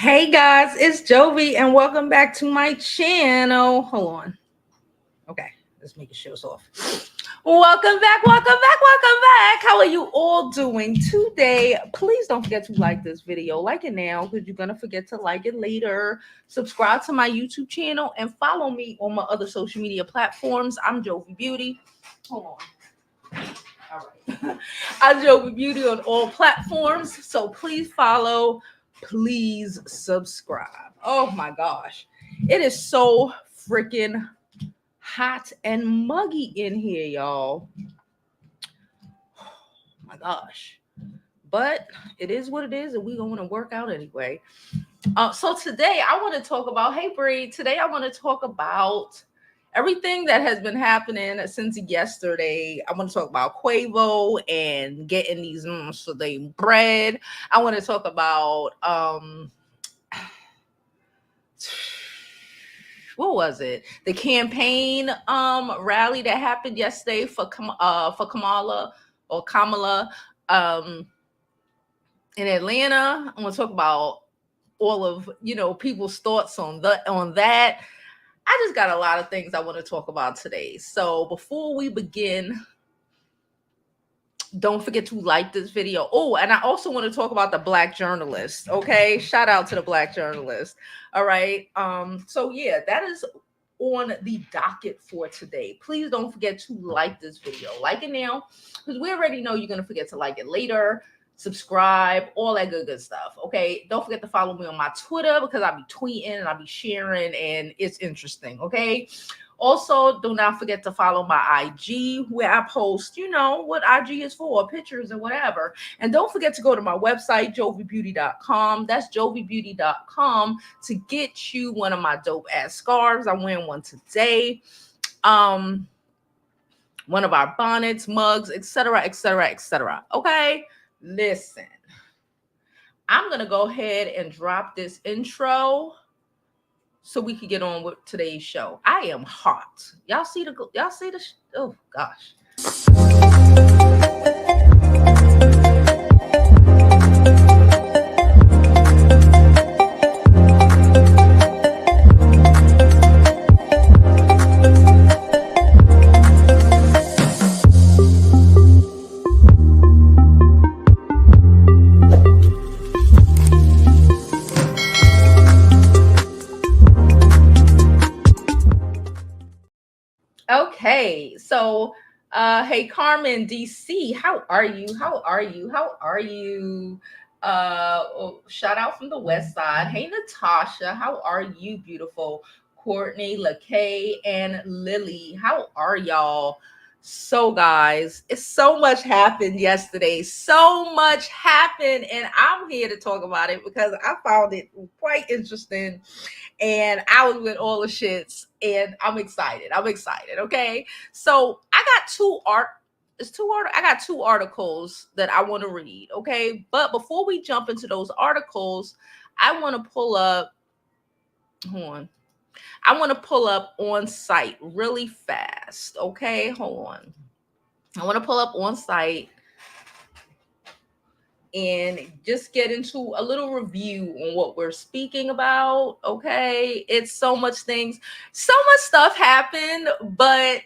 Hey guys, it's Jovi and welcome back to my channel. Hold on. Okay, let's make sure it's off. Welcome back, welcome back, welcome back. How are you all doing today? Please don't forget to like this video. Like it now because you're going to forget to like it later. Subscribe to my YouTube channel and follow me on my other social media platforms. I'm Jovi Beauty. Hold on. All right. I'm Jovi Beauty on all platforms. So please follow. Please subscribe. Oh my gosh. It is so freaking hot and muggy in here, y'all. Oh my gosh. But it is what it is, and we're going to work out anyway. So today I want to talk about, hey Bree, today I want to talk about everything that has been happening since yesterday. I want to talk about Quavo and getting these so they bread. I want to talk about what was it? The campaign rally that happened yesterday for Kamala or Kamala in Atlanta. I want to talk about all of people's thoughts on that. I just got a lot of things I want to talk about today. So before we begin, don't forget to like this video. Oh, and I also want to talk about the Black journalist. Okay, shout out to the Black journalist. All right. So yeah, that is on the docket for today. Please don't forget to like this video. Like it now, because we already know you're gonna forget to like it later. Subscribe, all that good stuff. Okay, don't forget to follow me on my Twitter because I'll be tweeting and I'll be sharing and it's interesting. Okay, also do not forget to follow my IG where I post what IG is for, pictures and whatever. And don't forget to go to my website jovibeauty.com. That's jovibeauty.com to get you one of my dope ass scarves. I'm wearing one today. One of our bonnets, mugs, etc., etc., etc. Okay. Listen, I'm going to go ahead and drop this intro so we can get on with today's show. I am hot. Y'all see the oh gosh. Okay, so hey Carmen DC, how are you? Shout out from the west side. Hey Natasha, how are you, beautiful? Courtney, LaKay, and Lily, how are y'all? So guys, it's so much happened yesterday. So much happened, and I'm here to talk about it because I found it quite interesting and I was with all the shits and I'm excited. Okay. So I got I got two articles that I want to read. Okay. But before we jump into those articles, I want to pull up, on site really fast. Okay. Hold on. I want to pull up on site and just get into a little review on what we're speaking about. Okay, it's so much stuff happened, but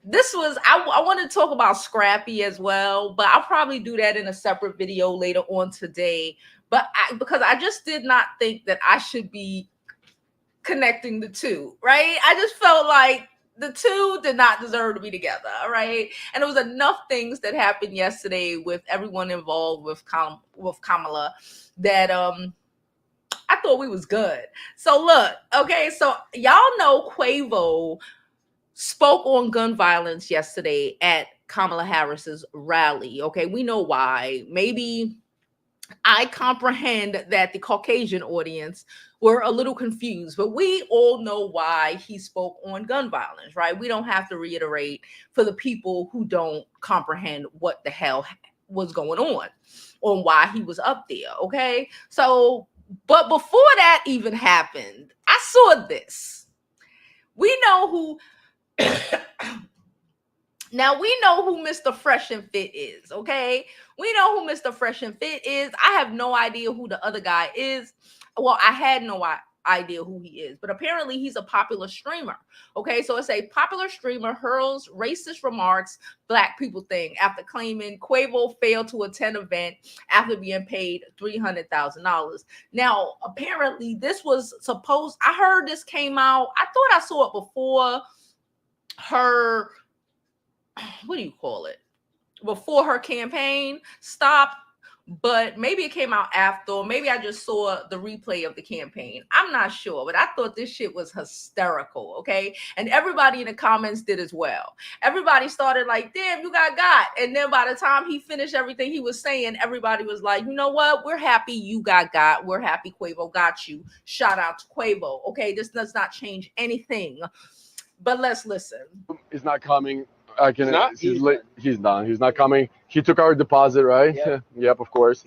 this was I want to talk about Scrappy as well, but I'll probably do that in a separate video later on today. But because I just did not think that I should be connecting the two, right? I just felt like the two did not deserve to be together, right? And there was enough things that happened yesterday with everyone involved with Kamala that I thought we was good. So look, okay, so y'all know Quavo spoke on gun violence yesterday at Kamala Harris's rally. Okay, we know why. Maybe I comprehend that the Caucasian audience were a little confused, but we all know why he spoke on gun violence, right? We don't have to reiterate for the people who don't comprehend what the hell was going on why he was up there, okay? So, but before that even happened, I saw this. We know who Now we know who Mr. Fresh and Fit is, okay? We know who Mr. Fresh and Fit is. I have no idea who the other guy is. Well, I had no idea who he is, but apparently he's a popular streamer. Okay, so it's a popular streamer hurls racist remarks, black people thing after claiming Quavo failed to attend event after being paid $300,000. Now, apparently this was supposed, I heard this came out, I thought I saw it before her, what do you call it? Before her campaign stopped, but maybe it came out after, or maybe I just saw the replay of the campaign. I'm not sure, but I thought this shit was hysterical, okay? And everybody in the comments did as well. Everybody started like, damn, you got. And then by the time he finished everything he was saying, everybody was like, you know what? We're happy you got. We're happy Quavo got you. Shout out to Quavo, okay? This does not change anything. But let's listen. He's not coming. I can. He's done. He's not coming. He took our deposit, right? Yep, yep, of course.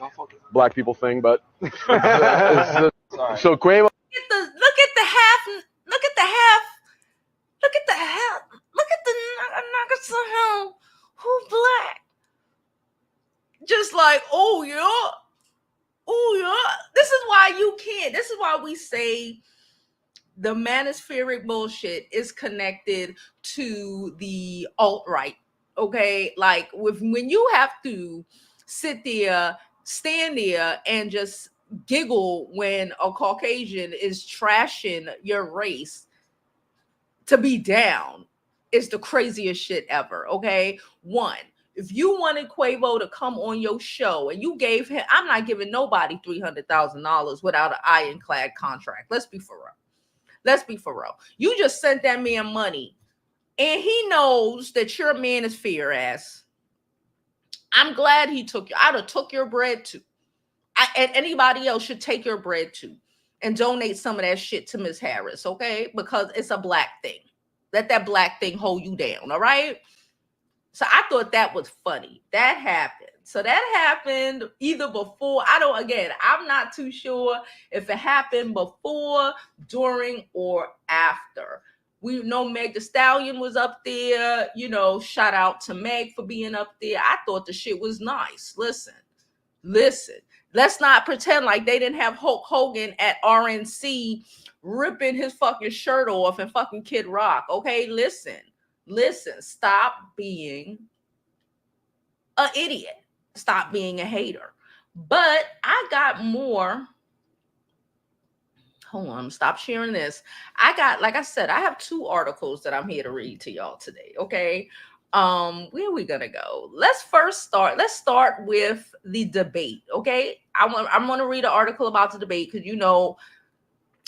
Black people thing, but so Quavo. Look at the half. Look at the niggas who black. Just like, oh yeah. This is why you can't. This is why we say the manospheric bullshit is connected to the alt-right, okay? Like when you have to sit there, stand there, and just giggle when a Caucasian is trashing your race, to be down is the craziest shit ever, okay? One, if you wanted Quavo to come on your show and you gave him, I'm not giving nobody $300,000 without an ironclad contract. Let's be for real. You just sent that man money and he knows that you're a manosphere ass. I'm glad he took you. I'd have took your bread too. And anybody else should take your bread too and donate some of that shit to Miss Harris, okay? Because it's a black thing. Let that black thing hold you down, all right? So I thought that was funny. That happened. So that happened either before, I'm not too sure if it happened before, during, or after. We know Meg the Stallion was up there, shout out to Meg for being up there. I thought the shit was nice. Listen. Let's not pretend like they didn't have Hulk Hogan at RNC ripping his fucking shirt off and fucking Kid Rock. Okay, listen, stop being an idiot. Stop being a hater. But I got more. Hold on, stop sharing this. Like I said, I have 2 articles that I'm here to read to y'all today. Okay. Where are we gonna go? Let's start with the debate. Okay. I'm gonna read an article about the debate because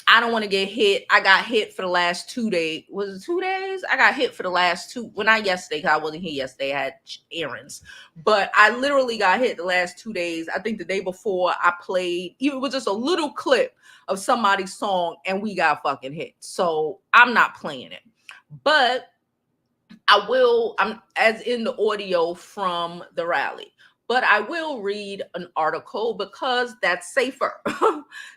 I don't want to get hit. I got hit for the last 2 days. Was it 2 days? I got hit for the last 2. Well, not yesterday, because I wasn't here yesterday. I had errands. But I literally got hit the last 2 days. I think the day before I played, even with just a little clip of somebody's song, and we got fucking hit. So I'm not playing it. But I'm as in the audio from the rally. But I will read an article because that's safer.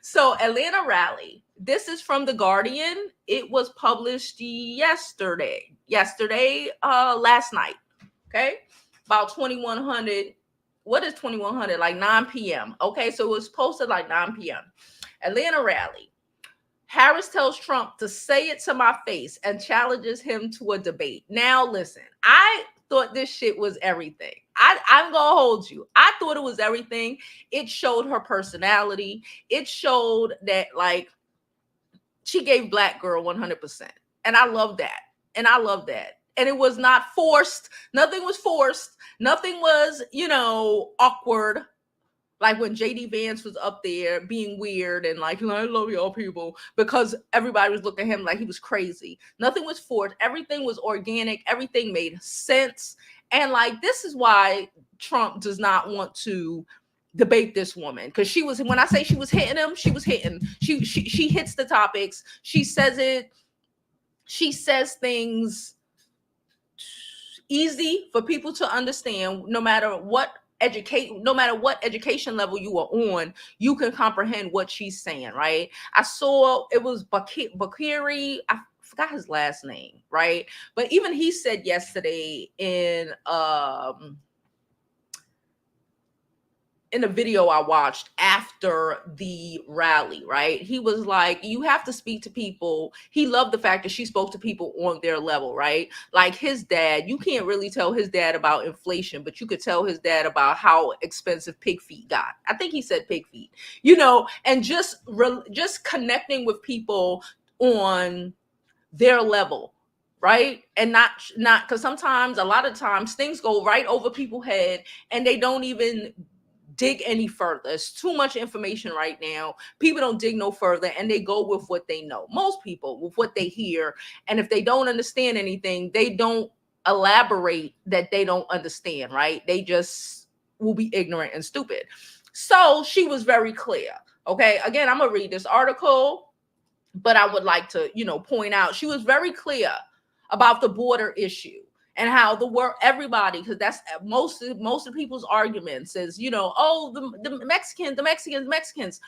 So Atlanta rally. This is from The Guardian. It was published yesterday, last night. Okay. About 2100. What is 2100? Like 9 p.m. Okay. So it was posted like 9 p.m. Atlanta rally. Harris tells Trump to say it to my face and challenges him to a debate. Now, listen, I thought this shit was everything. I'm going to hold you. I thought it was everything. It showed her personality. It showed that, like, she gave black girl 100%. And I love that. And it was not forced. Nothing was forced. Nothing was, awkward. Like when JD Vance was up there being weird and like, I love y'all people, because everybody was looking at him like he was crazy. Nothing was forced. Everything was organic. Everything made sense. And like, this is why Trump does not want to debate this woman. Because when I say she was hitting him, she was hitting. She hits the topics. She says it. She says things easy for people to understand, no matter what education level you are on, you can comprehend what she's saying, right? I saw it was Bakiri. I forgot his last name, right? But even he said yesterday in a video I watched after the rally, right? He was like, you have to speak to people. He loved the fact that she spoke to people on their level, right? Like his dad, you can't really tell his dad about inflation, but you could tell his dad about how expensive pig feet got. I think he said pig feet, and just connecting with people on their level, right? And not because sometimes, a lot of times, things go right over people's head and they don't even dig any further. It's too much information right now. People don't dig no further and they go with what they know. Most people with what they hear. And if they don't understand anything, they don't elaborate that they don't understand, right? They just will be ignorant and stupid. So she was very clear. Okay. Again, I'm going to read this article, but I would like to, point out she was very clear about the border issue. And how everybody, because that's most of people's arguments is, oh, the Mexicans.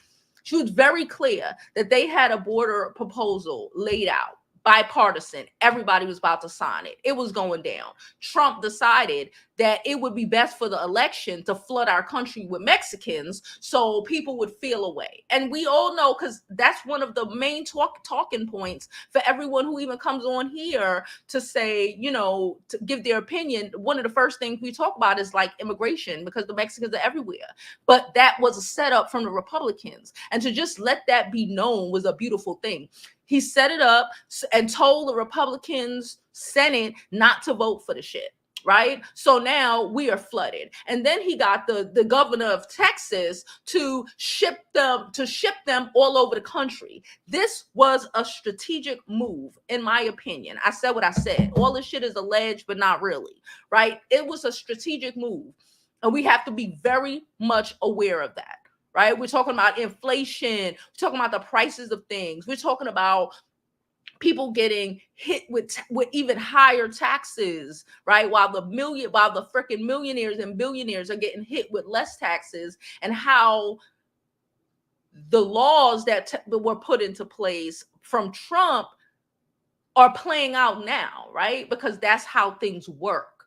She was very clear that they had a border proposal laid out, bipartisan. Everybody was about to sign it. It was going down. Trump decided that it would be best for the election to flood our country with Mexicans so people would feel away. And we all know, because that's one of the main talking points for everyone who even comes on here to say, to give their opinion. One of the first things we talk about is like immigration, because the Mexicans are everywhere. But that was a setup from the Republicans. And to just let that be known was a beautiful thing. He set it up and told the Republicans Senate not to vote for the shit. Right. So now we are flooded. And then he got the governor of Texas to ship them all over the country. This was a strategic move, in my opinion. I said what I said. All this shit is alleged, but not really. Right. It was a strategic move. And we have to be very much aware of that. Right. We're talking about inflation. We're talking about the prices of things. We're talking about people getting hit with even higher taxes, right? While the freaking millionaires and billionaires are getting hit with less taxes, and how the laws that were put into place from Trump are playing out now, right? Because that's how things work.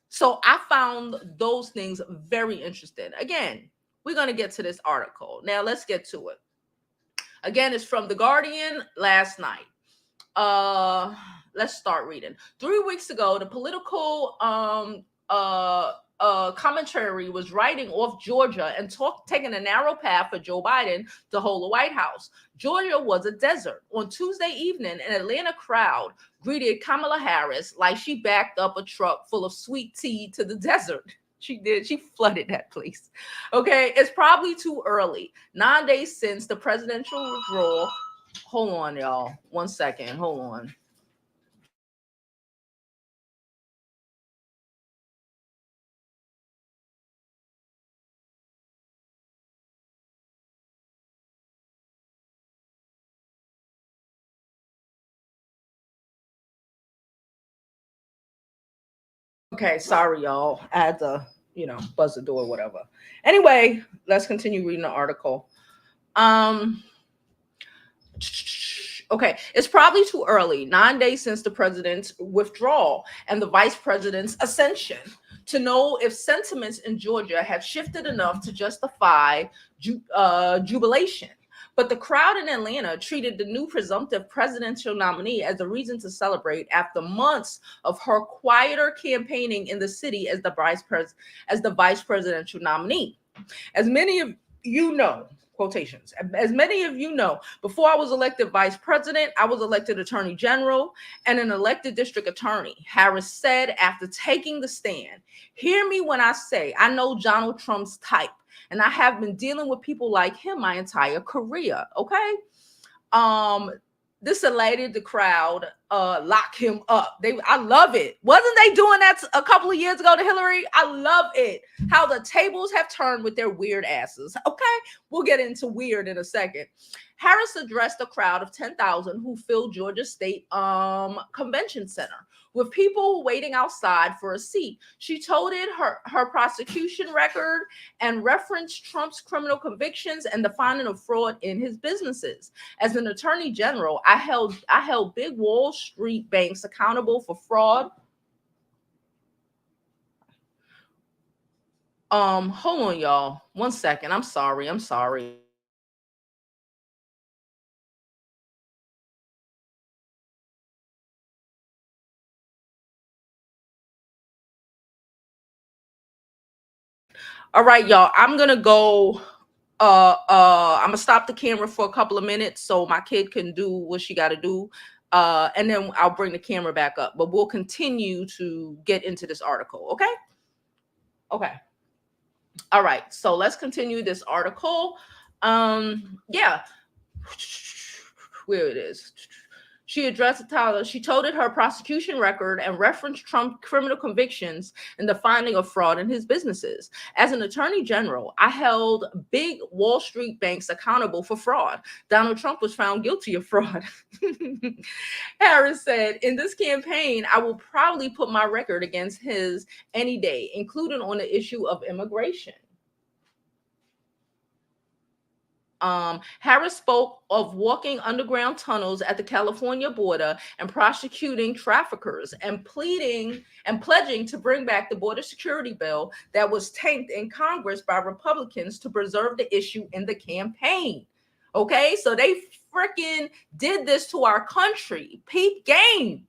So I found those things very interesting. Again, we're going to get to this article. Now let's get to it. Again, it's from The Guardian last night. Let's start reading. 3 weeks ago, the political commentary was writing off Georgia and taking a narrow path for Joe Biden to hold the White House. Georgia was a desert. On Tuesday evening, an Atlanta crowd greeted Kamala Harris like she backed up a truck full of sweet tea to the desert. She did. She flooded that place. Okay, it's probably too early. 9 days since the presidential withdrawal. Hold on, y'all. 1 second. Hold on. Okay, sorry, y'all. I had to, buzz the door, whatever. Anyway, let's continue reading the article. Okay, it's probably too early, 9 days since the president's withdrawal and the vice president's ascension, to know if sentiments in Georgia have shifted enough to justify jubilation. But the crowd in Atlanta treated the new presumptive presidential nominee as a reason to celebrate after months of her quieter campaigning in the city as the vice presidential nominee. As many of you know, quotations, as many of you know, before I was elected vice president, I was elected attorney general and an elected district attorney, Harris said after taking the stand. Hear me when I say I know Donald Trump's type, and I have been dealing with people like him my entire career, okay? This elated the crowd, lock him up. I love it. Wasn't they doing that a couple of years ago to Hillary? I love it. How the tables have turned with their weird asses. Okay, we'll get into weird in a second. Harris addressed a crowd of 10,000 who filled Georgia State Convention Center, with people waiting outside for a seat. She toted her prosecution record and referenced Trump's criminal convictions and the finding of fraud in his businesses. As an attorney general, I held big Wall Street banks accountable for fraud. Hold on, y'all. 1 second. I'm sorry. All right, y'all. I'm gonna go. I'm gonna stop the camera for a couple of minutes so my kid can do what she got to do, and then I'll bring the camera back up. But we'll continue to get into this article. Okay. Okay. All right. So let's continue this article. Yeah. Where it is. She addressed Tyler. She toted her prosecution record and referenced Trump criminal convictions and the finding of fraud in his businesses. As an attorney general, I held big Wall Street banks accountable for fraud. Donald Trump was found guilty of fraud. Harris said, in this campaign, I will probably put my record against his any day, including on the issue of immigration. Harris spoke of walking underground tunnels at the California border and prosecuting traffickers and pledging to bring back the border security bill that was tanked in Congress by Republicans to preserve the issue in the campaign. Okay, so they freaking did this to our country. Peep game.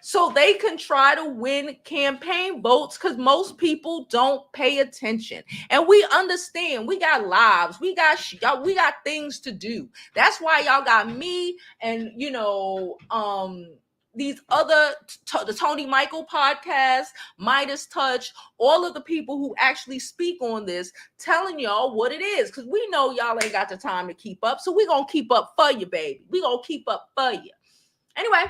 So they can try to win campaign votes because most people don't pay attention. And we understand we got lives, we got things to do. That's why y'all got me and these other the Tony Michael podcast, Midas Touch, all of the people who actually speak on this, telling y'all what it is, because we know y'all ain't got the time to keep up. So we gonna keep up for you, baby. We gonna keep up for you. Anyway.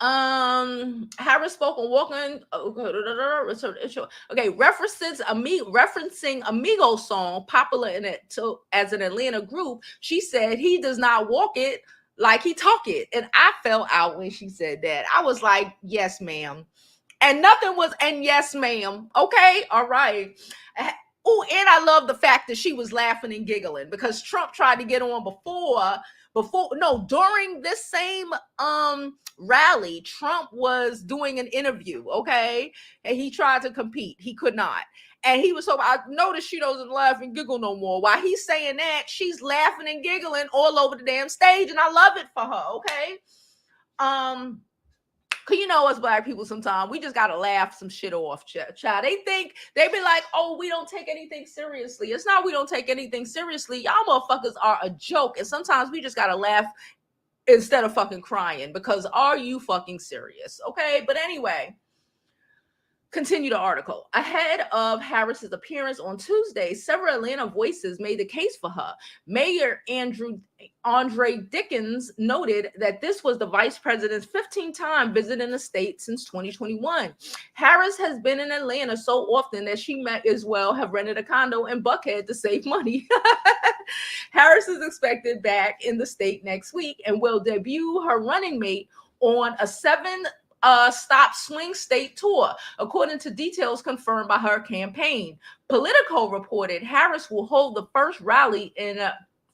Harris spoke on walking. Okay, referencing Amigo song popular in it as an Atlanta group. She said he does not walk it like he talk it, and I fell out when she said that. I was like, yes, ma'am, and nothing was, and yes, ma'am. Okay, all right. Oh, and I love the fact that she was laughing and giggling because Trump tried to get on during this same rally. Trump was doing an interview, okay, and he tried to compete. He could not, and he was so, I noticed she doesn't laugh and giggle no more. While he's saying that, she's laughing and giggling all over the damn stage, and I love it for her. Okay. Cause us Black people, sometimes we just gotta laugh some shit off, child. They be like, oh, we don't take anything seriously. It's not we don't take anything seriously. Y'all motherfuckers are a joke, and sometimes we just gotta laugh instead of fucking crying. Because are you fucking serious? Okay, but anyway. Continue the article. Ahead of Harris's appearance on Tuesday, several Atlanta voices made the case for her. Mayor Andre Dickens noted that this was the vice president's 15th time visiting the state since 2021. Harris has been in Atlanta so often that she might as well have rented a condo in Buckhead to save money. Harris is expected back in the state next week and will debut her running mate on a 7-stop swing state tour, according to details confirmed by her campaign. Politico reported Harris will hold the first rally in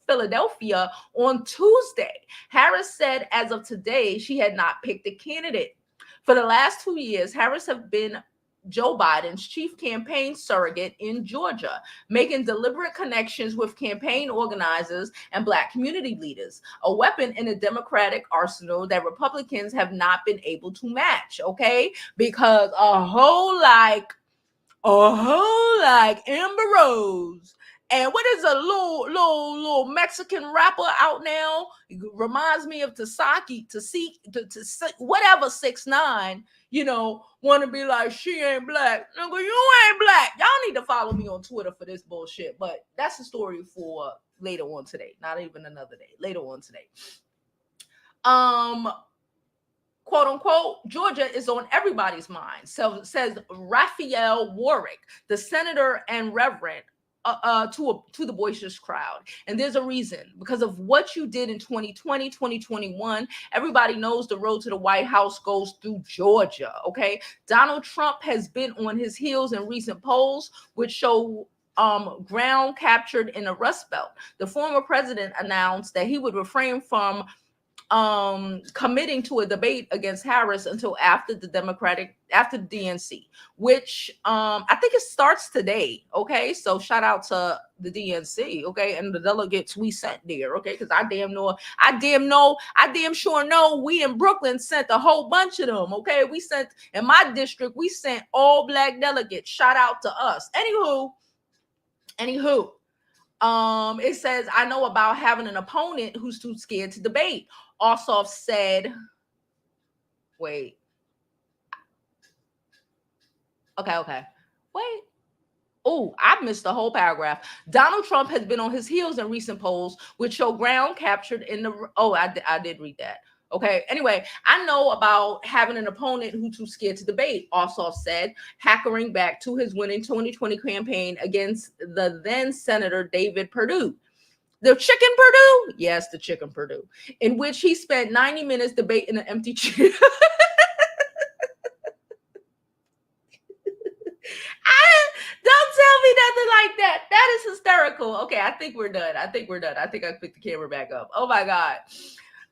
Philadelphia on Tuesday. Harris said as of today, she had not picked a candidate. For the last 2 years, Harris has been Joe Biden's chief campaign surrogate in Georgia, making deliberate connections with campaign organizers and Black community leaders, a weapon in the Democratic arsenal that Republicans have not been able to match, okay? Because a whole like Amber Rose. And what is a little Mexican rapper out now? It reminds me of Tasaki, whatever 6ix9ine, want to be like, she ain't Black. Nigga, you ain't Black. Y'all need to follow me on Twitter for this bullshit. But that's a story for later on today. Not even another day. Later on today. Quote unquote, Georgia is on everybody's mind. So says Raphael Warrick, the senator and Reverend to the boisterous crowd. And there's a reason, because of what you did in 2020, 2021. Everybody knows the road to the White House goes through Georgia. Okay. Donald Trump has been on his heels in recent polls, which show ground captured in the Rust Belt. The former president announced that he would refrain from committing to a debate against Harris until after the DNC, which I think it starts today. Okay, so shout out to the DNC, okay, and the delegates we sent there, okay, because I damn sure know we in Brooklyn sent a whole bunch of them. Okay, we sent, in my district, we sent all black delegates. Shout out to us. Anywho, it says, I know about having an opponent who's too scared to debate. Ossoff said, wait. Okay. Wait. Oh, I missed the whole paragraph. Donald Trump has been on his heels in recent polls, which show ground captured in the... Oh, I did read that. Okay. Anyway, I know about having an opponent who's too scared to debate, Ossoff said, hankering back to his winning 2020 campaign against the then Senator David Perdue. The chicken Perdue? Yes, the chicken Perdue, in which he spent 90 minutes debating an empty chair. Don't tell me nothing like that. That is hysterical. Okay, I think we're done. I think I picked the camera back up. Oh my God.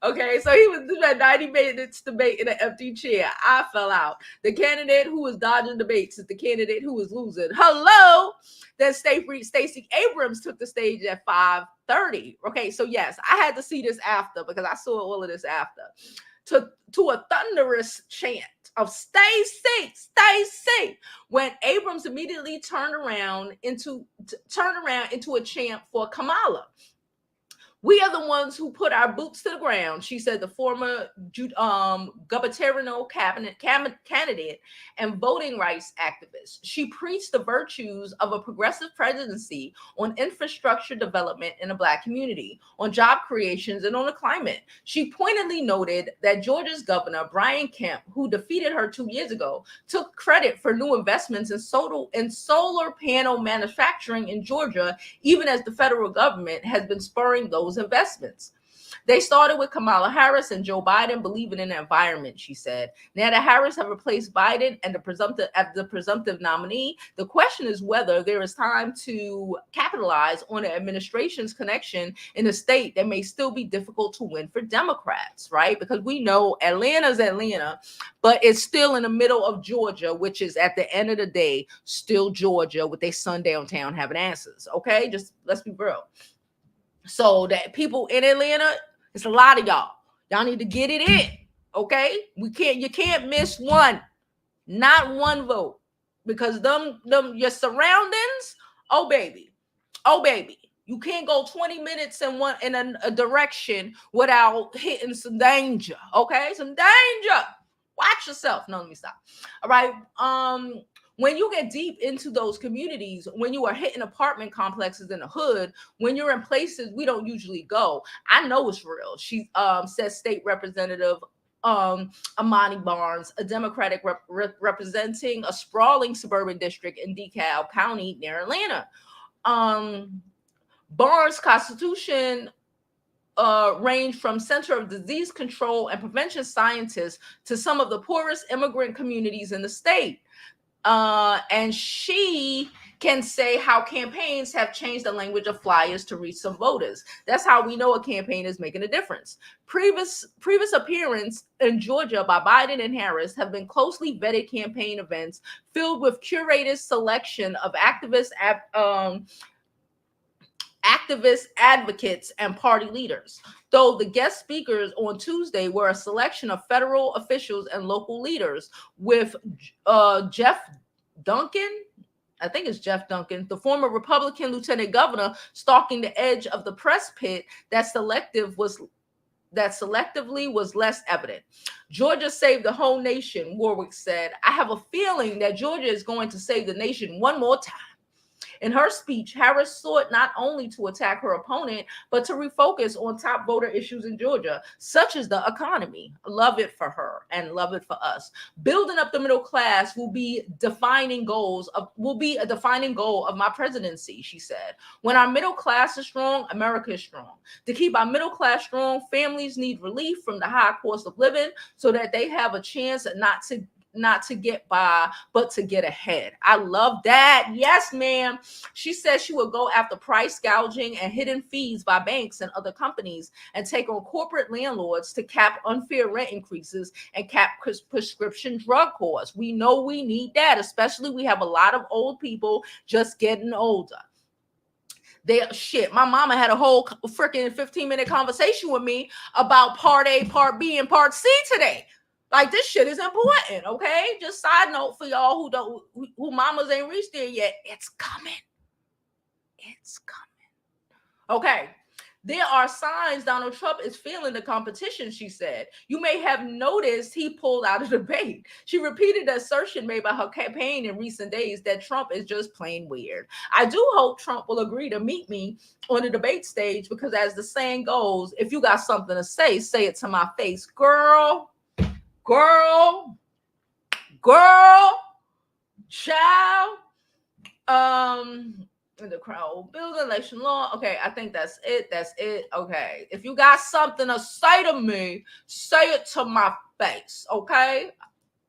Okay, so he was spent 90 minutes debating an empty chair. I fell out. The candidate who was dodging debates is the candidate who was losing. Hello. Then Stacey Abrams took the stage at 5:30. Okay, so yes, I had to see this after, because I saw all of this after. To a thunderous chant of Stacey, when Abrams immediately turned around into a chant for Kamala. We are the ones who put our boots to the ground, she said, the former gubernatorial candidate and voting rights activist. She preached the virtues of a progressive presidency on infrastructure development in the Black community, on job creations, and on the climate. She pointedly noted that Georgia's governor, Brian Kemp, who defeated her 2 years ago, took credit for new investments in solar panel manufacturing in Georgia, even as the federal government has been spurring those investments. They started with Kamala Harris and Joe Biden believing in the environment, she said. Now that Harris have replaced Biden and the presumptive nominee, the question is whether there is time to capitalize on the administration's connection in a state that may still be difficult to win for Democrats, right? Because we know Atlanta's Atlanta, but it's still in the middle of Georgia, which is at the end of the day still Georgia, with their sundown town having answers. Okay, just let's be real. So that people in Atlanta, it's a lot of y'all. Y'all need to get it in, okay? You can't miss one, not one vote, because them your surroundings. Oh baby, you can't go 20 minutes in a direction without hitting some danger, okay? Some danger. Watch yourself. No, let me stop. All right. When you get deep into those communities, when you are hitting apartment complexes in the hood, when you're in places we don't usually go, I know it's real. She says State Representative Amani Barnes, a Democratic representing a sprawling suburban district in DeKalb County near Atlanta. Barnes' constitution range from Center of Disease Control and Prevention scientists to some of the poorest immigrant communities in the state. And she can say how campaigns have changed the language of flyers to reach some voters. That's how we know a campaign is making a difference. Previous appearance in Georgia by Biden and Harris have been closely vetted campaign events filled with curated selection of activists, advocates, and party leaders. Though the guest speakers on Tuesday were a selection of federal officials and local leaders, with Jeff Duncan, I think it's Jeff Duncan, the former Republican lieutenant governor, stalking the edge of the press pit that selectively was less evident. Georgia saved the whole nation, Warwick said. I have a feeling that Georgia is going to save the nation one more time. In her speech, Harris sought not only to attack her opponent, but to refocus on top voter issues in Georgia, such as the economy. Love it for her and love it for us. Building up the middle class will be a defining goal of my presidency, she said. When our middle class is strong, America is strong. To keep our middle class strong, families need relief from the high cost of living so that they have a chance not to get by, but to get ahead. I love that. Yes, ma'am. She said she would go after price gouging and hidden fees by banks and other companies and take on corporate landlords to cap unfair rent increases and cap prescription drug costs. We know we need that, especially we have a lot of old people just getting older. My mama had a whole freaking 15-minute conversation with me about part A, part B, and part C today. Like, this shit is important, okay? Just side note for y'all who mamas ain't reached there yet. It's coming. It's coming. Okay. There are signs Donald Trump is feeling the competition, she said. You may have noticed he pulled out of the debate. She repeated the assertion made by her campaign in recent days that Trump is just plain weird. I do hope Trump will agree to meet me on the debate stage because, as the saying goes, if you got something to say it to my face. Girl, child, in the crowd, building election law. Okay, I think that's it. Okay, if you got something to say to me, say it to my face. Okay,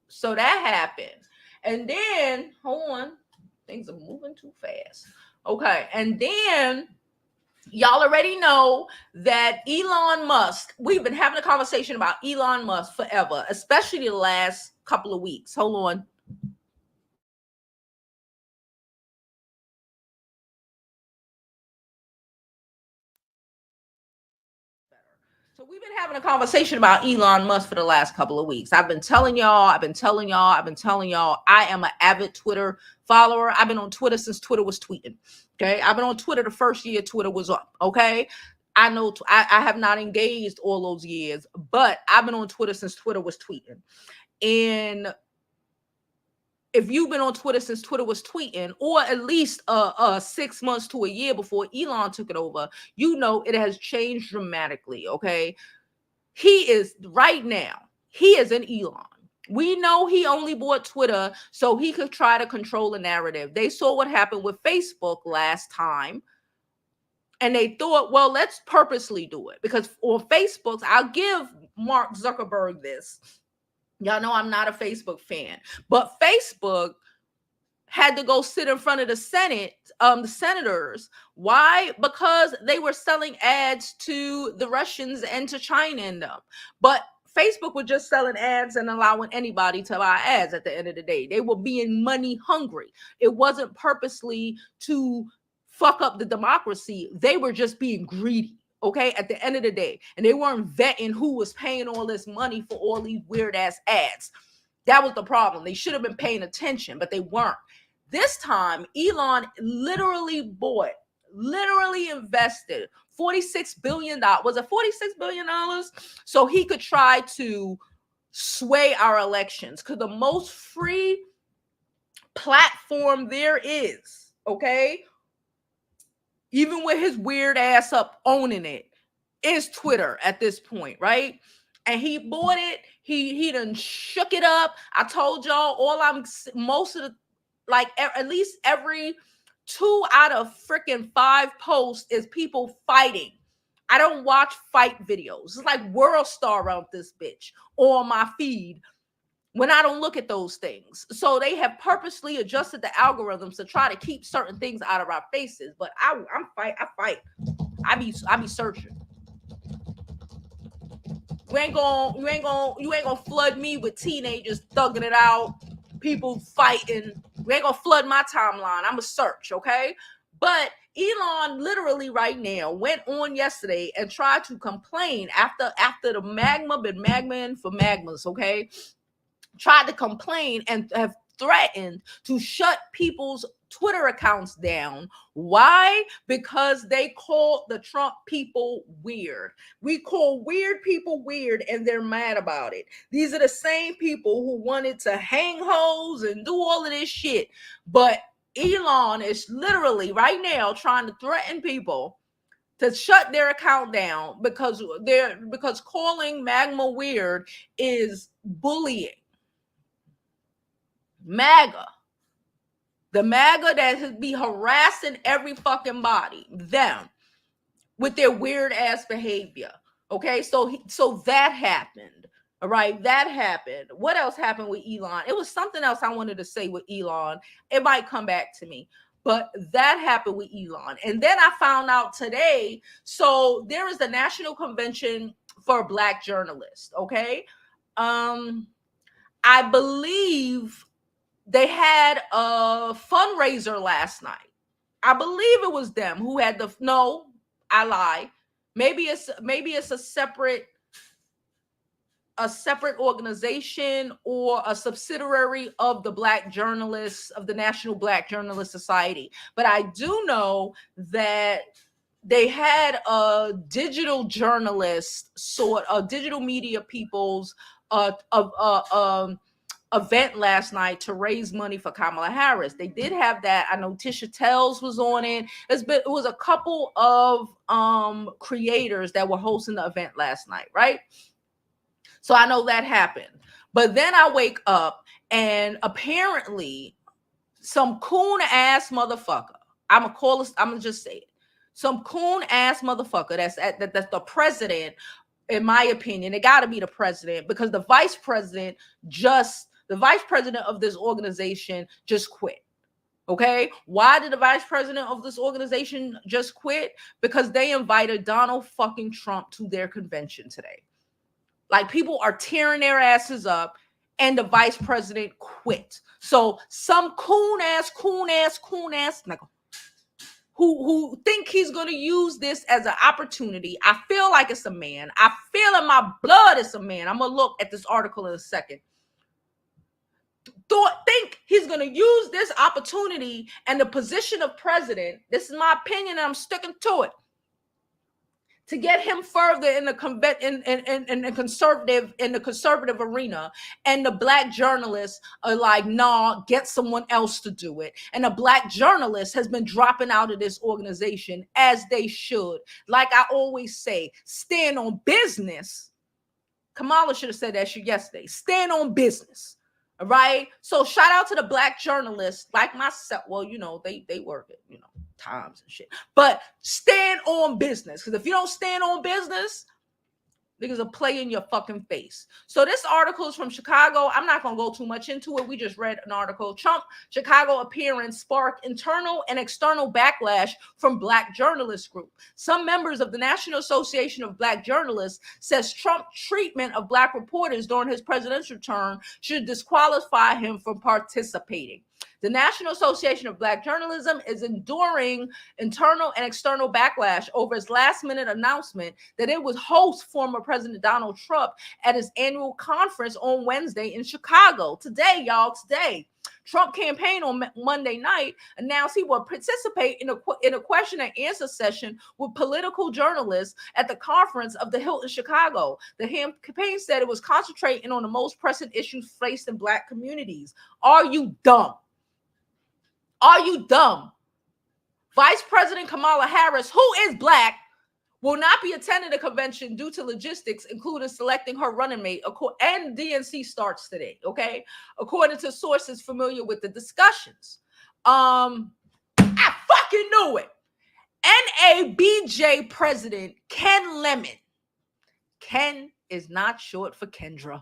so that happened, and then hold on, things are moving too fast. Okay, and then y'all already know that Elon Musk, we've been having a conversation about Elon Musk forever, especially the last couple of weeks. Hold on. So we've been having a conversation about Elon Musk for the last couple of weeks. I've been telling y'all, I am an avid Twitter follower. I've been on Twitter since Twitter was tweeting. Okay. I've been on Twitter the first year Twitter was up. Okay. I know I have not engaged all those years, but I've been on Twitter since Twitter was tweeting. And if you've been on Twitter since Twitter was tweeting, or at least 6 months to a year before Elon took it over, you know it has changed dramatically, okay? He is an Elon. We know he only bought Twitter so he could try to control the narrative. They saw what happened with Facebook last time, and they thought, well, let's purposely do it. Because on Facebook, I'll give Mark Zuckerberg this. Y'all know I'm not a Facebook fan, but Facebook had to go sit in front of the Senate, the senators. Why? Because they were selling ads to the Russians and to China in them. But Facebook was just selling ads and allowing anybody to buy ads at the end of the day. They were being money hungry. It wasn't purposely to fuck up the democracy. They were just being greedy. Okay, at the end of the day, and they weren't vetting who was paying all this money for all these weird ass ads. That was the problem. They should have been paying attention, but they weren't. This time, Elon literally invested $46 billion. Was it $46 billion? So he could try to sway our elections, because the most free platform there is, okay, even with his weird ass up owning it, is Twitter at this point, right? And he bought it. He done shook it up. I told y'all at least every 2 out of freaking 5 posts is people fighting. I don't watch fight videos. It's like World Star around this bitch on my feed when I don't look at those things. So they have purposely adjusted the algorithms to try to keep certain things out of our faces. But I fight. I be searching. You ain't gonna flood me with teenagers thugging it out, people fighting. You ain't gonna flood my timeline. I'm a search, okay? But Elon literally right now went on yesterday and tried to complain after the magma been magmaing for magmas, okay? Tried to complain and have threatened to shut people's Twitter accounts down. Why? Because they call the Trump people weird. We call weird people weird, and they're mad about it. These are the same people who wanted to hang hoes and do all of this shit. But Elon is literally right now trying to threaten people to shut their account down because calling magma weird is bullying. MAGA. The MAGA that be harassing every fucking body, them, with their weird ass behavior. Okay, so that happened. All right, that happened. What else happened with Elon? It was something else I wanted to say with Elon. It might come back to me. But that happened with Elon. And then I found out today, so there is the National Convention for Black Journalists, okay? I believe they had a fundraiser last night. I believe it was them who had I lie. Maybe it's a separate organization or a subsidiary of the Black Journalists, of the National Black Journalist Society. But I do know that they had a digital journalist digital media people's event last night to raise money for Kamala Harris. They did have that. I know Tisha Tells was on it. It was a couple of creators that were hosting the event last night, right? So I know that happened. But then I wake up and apparently some coon ass motherfucker, I'm gonna just say it. Some coon ass motherfucker that's the president, in my opinion. It got to be the president, because the vice president of this organization just quit. Okay, why did the vice president of this organization just quit? Because they invited Donald fucking Trump to their convention today. Like, people are tearing their asses up, and the vice president quit. So some coon ass nigga who think he's going to use this as an opportunity. I feel like it's a man. I feel in my blood it's a man. I'm going to look at this article in a second. Think he's going to use this opportunity and the position of president. This is my opinion, and I'm sticking to it, to get him further in the conservative arena. And the Black journalists are like, nah, get someone else to do it. And the Black journalist has been dropping out of this organization, as they should. Like I always say, stand on business. Kamala should have said that shit yesterday. Stand on business. All right. So shout out to the Black journalists like myself. Well, they work it, times and shit. But stand on business. Because if you don't stand on business, niggas are playing your fucking face. So this article is from Chicago. I'm not going to go too much into it. We just read an article. Trump Chicago appearance sparked internal and external backlash from Black journalist group. Some members of the National Association of Black Journalists says Trump treatment of Black reporters during his presidential term should disqualify him from participating. The National Association of Black Journalism is enduring internal and external backlash over its last-minute announcement that it would host former President Donald Trump at his annual conference on Wednesday in Chicago. Today, Trump campaign on Monday night announced he would participate in a question and answer session with political journalists at the conference of the Hilton Chicago. The campaign said it was concentrating on the most pressing issues faced in Black communities. Are you dumb? Are you dumb? Vice President Kamala Harris, who is Black, will not be attending the convention due to logistics, including selecting her running mate, and DNC starts today, okay? According to sources familiar with the discussions. I fucking knew it. NABJ President Ken Lemon. Ken is not short for Kendra,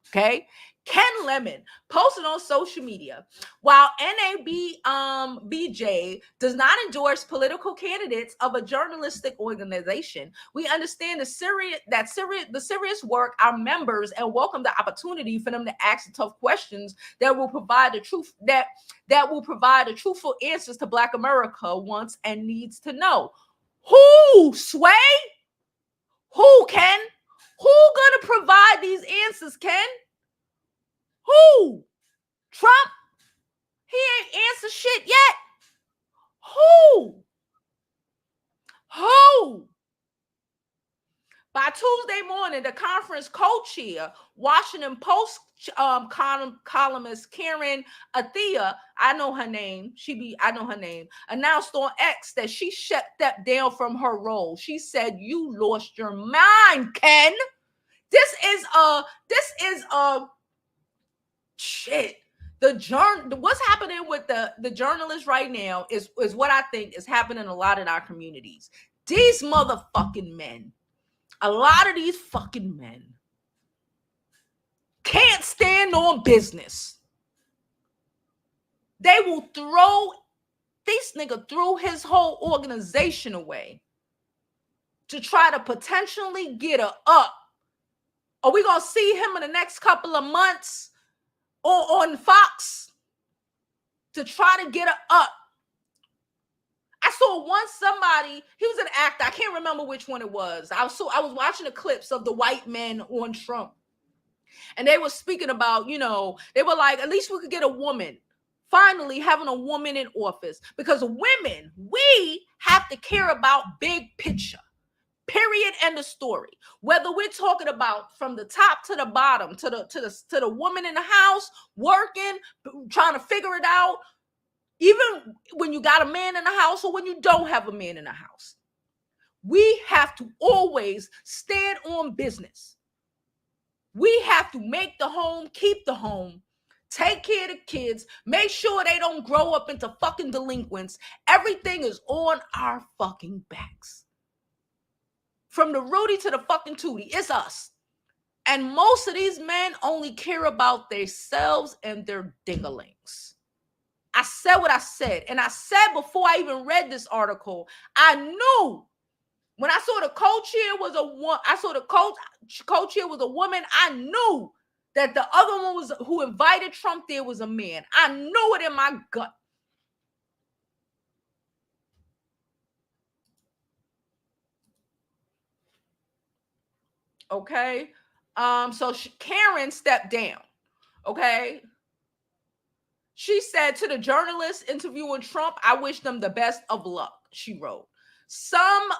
okay? Ken Lemon posted on social media, while NABJ does not endorse political candidates of a journalistic organization, we understand the serious work our members and welcome the opportunity for them to ask the tough questions that will provide truthful answers to Black America wants and needs to know. Who, Sway? Who, Ken? Who gonna provide these answers, Ken? Who? Trump? He ain't answered shit yet. Who? By Tuesday morning, the conference co-chair, Washington Post columnist Karen Athea, I know her name, announced on X that she stepped down from her role. She said, "You lost your mind, Ken." This is shit. What's happening with the journalists right now is what I think is happening a lot in our communities. These motherfucking men, a lot of these fucking men can't stand on business. They will this nigga threw his whole organization away to try to potentially get her up. Are we gonna see him in the next couple of months on Fox to try to get her up? I saw somebody, he was an actor, I can't remember which one it was. I was watching the clips of the white men on Trump. And they were speaking about, they were like, at least we could get a woman. Finally having a woman in office. Because women, we have to care about big picture. Period. End of story. Whether we're talking about from the top to the bottom, to the woman in the house, working, trying to figure it out, even when you got a man in the house or when you don't have a man in the house. We have to always stand on business. We have to make the home, keep the home, take care of the kids, make sure they don't grow up into fucking delinquents. Everything is on our fucking backs. From the Rudy to the fucking Tootie, it's us. And most of these men only care about themselves and their dinglings. I said what I said. And I said before I even read this article, I knew when I saw the co-chair was co-chair was a woman, I knew that the other one who invited Trump there was a man. I knew it in my gut. Okay. So Karen stepped down. Okay. She said to the journalist interviewing Trump, "I wish them the best of luck," she wrote. Some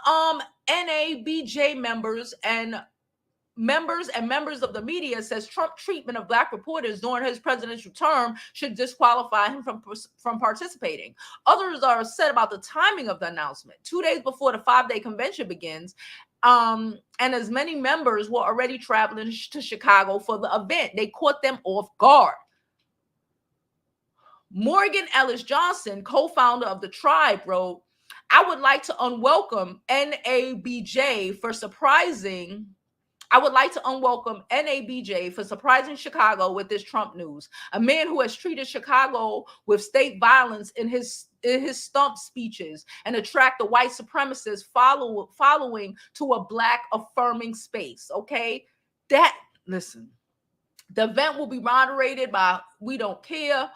NABJ members and members of the media says Trump treatment of black reporters during his presidential term should disqualify him from participating. Others are upset about the timing of the announcement, 2 days before the 5-day convention begins. And as many members were already traveling to Chicago for the event, they caught them off guard. Morgan Ellis Johnson, co-founder of the Tribe, wrote, "I would like to unwelcome NABJ for surprising Chicago with this Trump news. A man who has treated Chicago with state violence in his stump speeches and attract the white supremacists following to a black affirming space." Okay, listen. The event will be moderated by We Don't Care.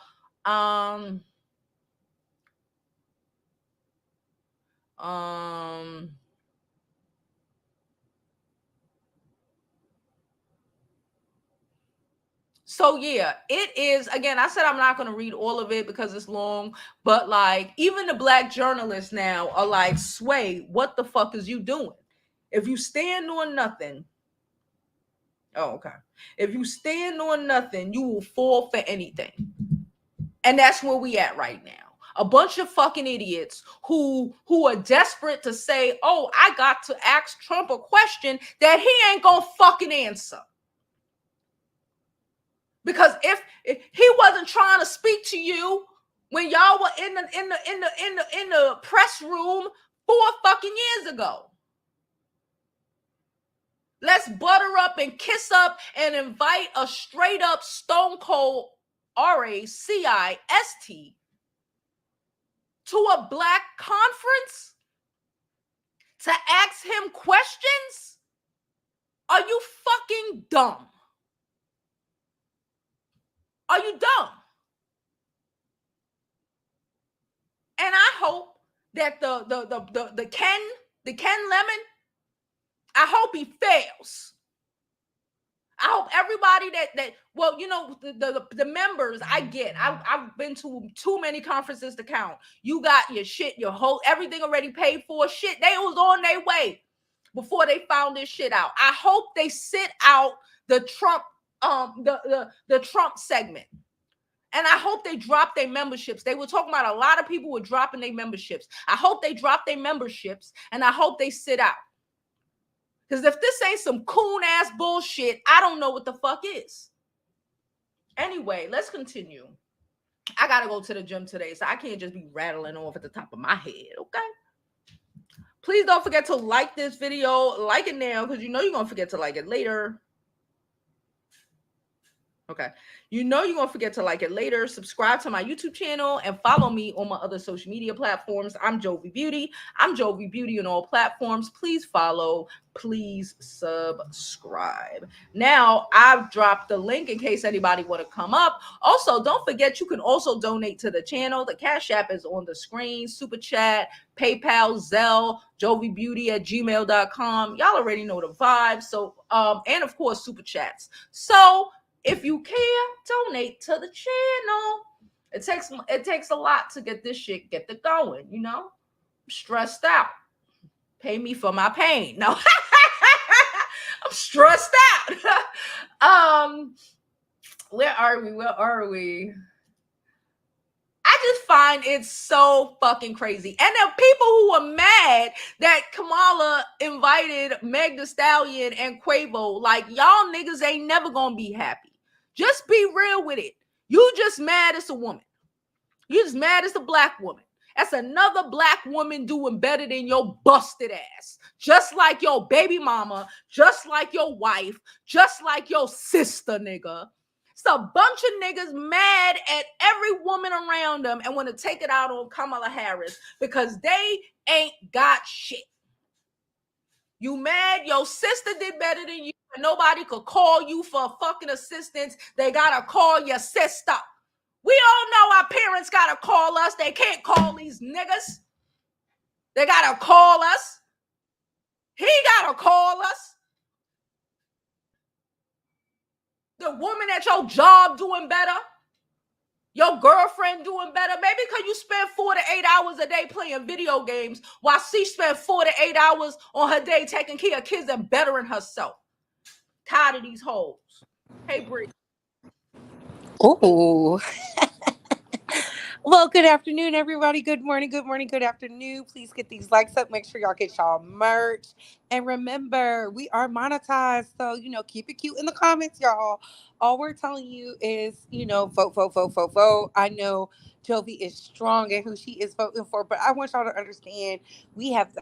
So yeah, it is. Again, I said I'm not going to read all of it because it's long, but like even the black journalists now are like, "Sway, what the fuck is you doing? If you stand on nothing." Oh, okay. If you stand on nothing, you will fall for anything. And that's where we at right now. A bunch of fucking idiots who are desperate to say, "Oh, I got to ask Trump a question that he ain't gonna fucking answer." Because if he wasn't trying to speak to you when y'all were in the press room 4 fucking years ago. Let's butter up and kiss up and invite a straight up stone cold RACIST to a black conference to ask him questions? Are you fucking dumb? Are you dumb? And I hope that the Ken Lemon, I hope he fails. I hope everybody the members, I've been to too many conferences to count. You got your shit, everything already paid for. Shit, they was on their way. before they found this shit out. I hope they sit out the Trump the Trump segment. And I hope they drop their memberships. They were talking about a lot of people were dropping their memberships. I hope they drop their memberships, and I hope they sit out. Because if this ain't some coon ass bullshit, I don't know what the fuck is. Anyway, let's continue. I gotta go to the gym today, so I can't just be rattling off at the top of my head, okay? Please don't forget to like this video. Like it now, because you know you're gonna forget to like it later. Okay. You know you're going to forget to like it later. Subscribe to my YouTube channel and follow me on my other social media platforms. I'm Jovi Beauty. I'm Jovi Beauty on all platforms. Please follow. Please subscribe. Now, I've dropped the link in case anybody want to come up. Also, don't forget you can also donate to the channel. The Cash App is on the screen. Super Chat, PayPal, Zelle, jovibeauty@gmail.com. Y'all already know the vibe. So, and of course, Super Chats. So, if you can, donate to the channel. It takes a lot to get this shit it going, you know? I'm stressed out. Pay me for my pain. No. I'm stressed out. Where are we? I just find it so fucking crazy. And there are people who are mad that Kamala invited Meg the Stallion and Quavo. Like, y'all niggas ain't never gonna be happy. Just be real with it. You just mad as a woman. You just mad as a black woman. That's another black woman doing better than your busted ass. Just like your baby mama, just like your wife, just like your sister, nigga. It's a bunch of niggas mad at every woman around them and want to take it out on Kamala Harris because they ain't got shit. You mad? Your sister did better than you. And nobody could call you for fucking assistance. They gotta call your sister. We all know our parents gotta call us. They can't call these niggas. They gotta call us. He gotta call us. The woman at your job doing better. Your girlfriend doing better. Maybe because you spend 4 to 8 hours a day playing video games while she spent 4 to 8 hours on her day taking care of kids and bettering herself. Tired of these hoes. Hey, Bree. Oh. Well, good afternoon, everybody. Good morning, good afternoon. Please get these likes up. Make sure y'all get y'all merch. And remember, we are monetized. So, keep it cute in the comments, y'all. All we're telling you is, vote, vote, vote, vote, vote. I know Jovi is strong in who she is voting for, but I want y'all to understand we have the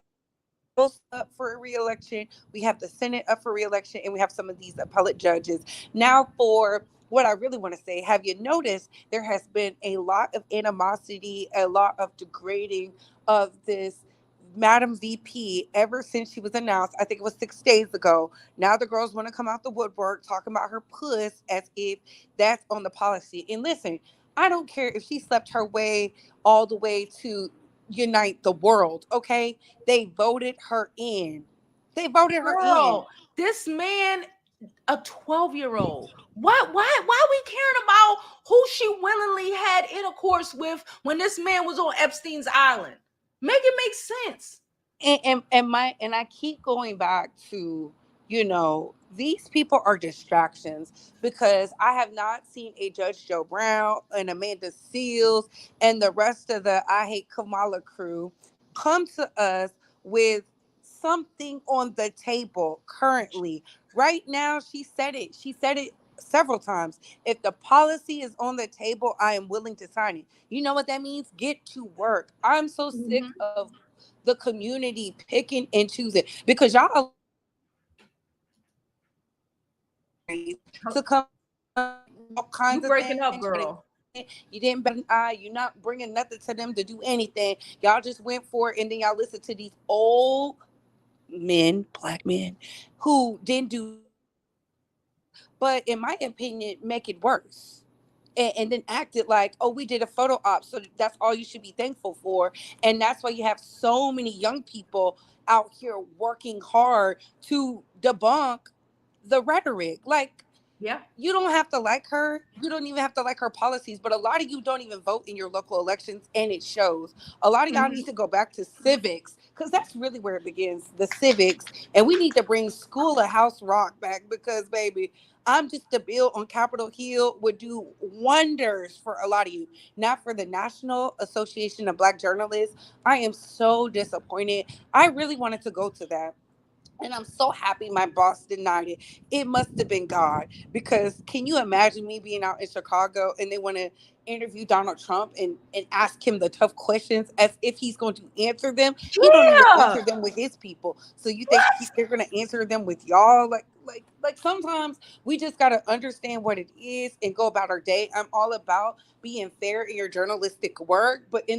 up for a re-election, we have the Senate up for re-election, and we have some of these appellate judges. Now, for what I really want to say, have you noticed there has been a lot of animosity, a lot of degrading of this Madam VP ever since she was announced? I think it was 6 days ago. Now the girls want to come out the woodwork talking about her puss as if that's on the policy. And listen, I don't care if she slept her way all the way to unite the world, okay? They voted her in. They voted her in. This man, a 12-year-old. Why we caring about who she willingly had intercourse with when this man was on Epstein's island? Make it make sense. And I keep going back to, these people are distractions, because I have not seen a Judge Joe Brown and Amanda Seals and the rest of the I Hate Kamala crew come to us with something on the table currently. Right now, she said it. She said it several times. If the policy is on the table, I am willing to sign it. You know what that means? Get to work. I'm so sick of the community picking and choosing, because y'all to come all kinds you of breaking things. up, girl. You didn't bat an eye. You're not bringing nothing to them to do anything. Y'all just went for it, and then y'all listen to these old men, black men, who didn't do, but in my opinion, make it worse. And then acted like, oh, we did a photo op, so that's all you should be thankful for. And that's why you have so many young people out here working hard to debunk the rhetoric. Like, yeah, you don't have to like her. You don't even have to like her policies. But a lot of you don't even vote in your local elections, and it shows. A lot of y'all need to go back to civics because that's really where it begins, the civics. And we need to bring School of House Rock back because, baby, I'm just the bill on Capitol Hill would do wonders for a lot of you. Not for the National Association of Black Journalists. I am so disappointed. I really wanted to go to that. And I'm so happy my boss denied it. It must have been God. Because can you imagine me being out in Chicago and they want to interview Donald Trump and ask him the tough questions as if he's going to answer them? He don't even Yeah. answer them with his people. So you think What? they're going to answer them with y'all? Like sometimes we just got to understand what it is and go about our day. I'm all about being fair in your journalistic work, but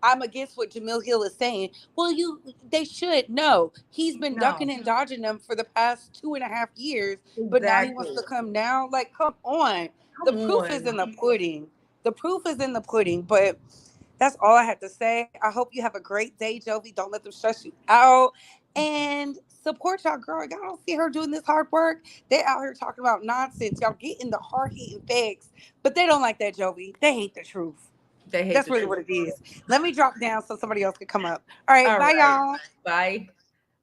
I'm against what Jamil Hill is saying. Well, they should know. He's been No. ducking and dodging them for the past 2.5 years, but now he wants Exactly. to come now. Like, come on. The Come proof is in on. the pudding. The proof is in the pudding. But that's all I have to say. I hope you have a great day, Jovi. Don't let them stress you out. And support y'all, girl. Y'all don't see her doing this hard work. They out here talking about nonsense. Y'all getting the hard hitting facts, but they don't like that, Jovi. They hate the truth. They hate That's the really truth. what it is. Let me drop down so somebody else can come up. All right, All bye, right. y'all. Bye.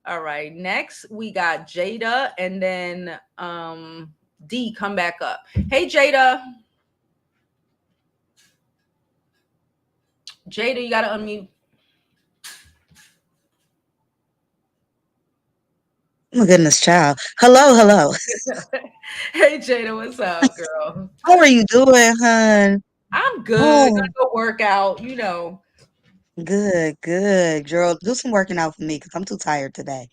All right. Next we got Jada and then D come back up. Hey Jada. Jada, you gotta unmute. Oh my goodness, child. Hello, hello. Hey Jada, what's up, girl? How are you doing, hon? I'm good. Oh, Gonna go work out, you know. good, good, girl. Do some working out for me because I'm too tired today.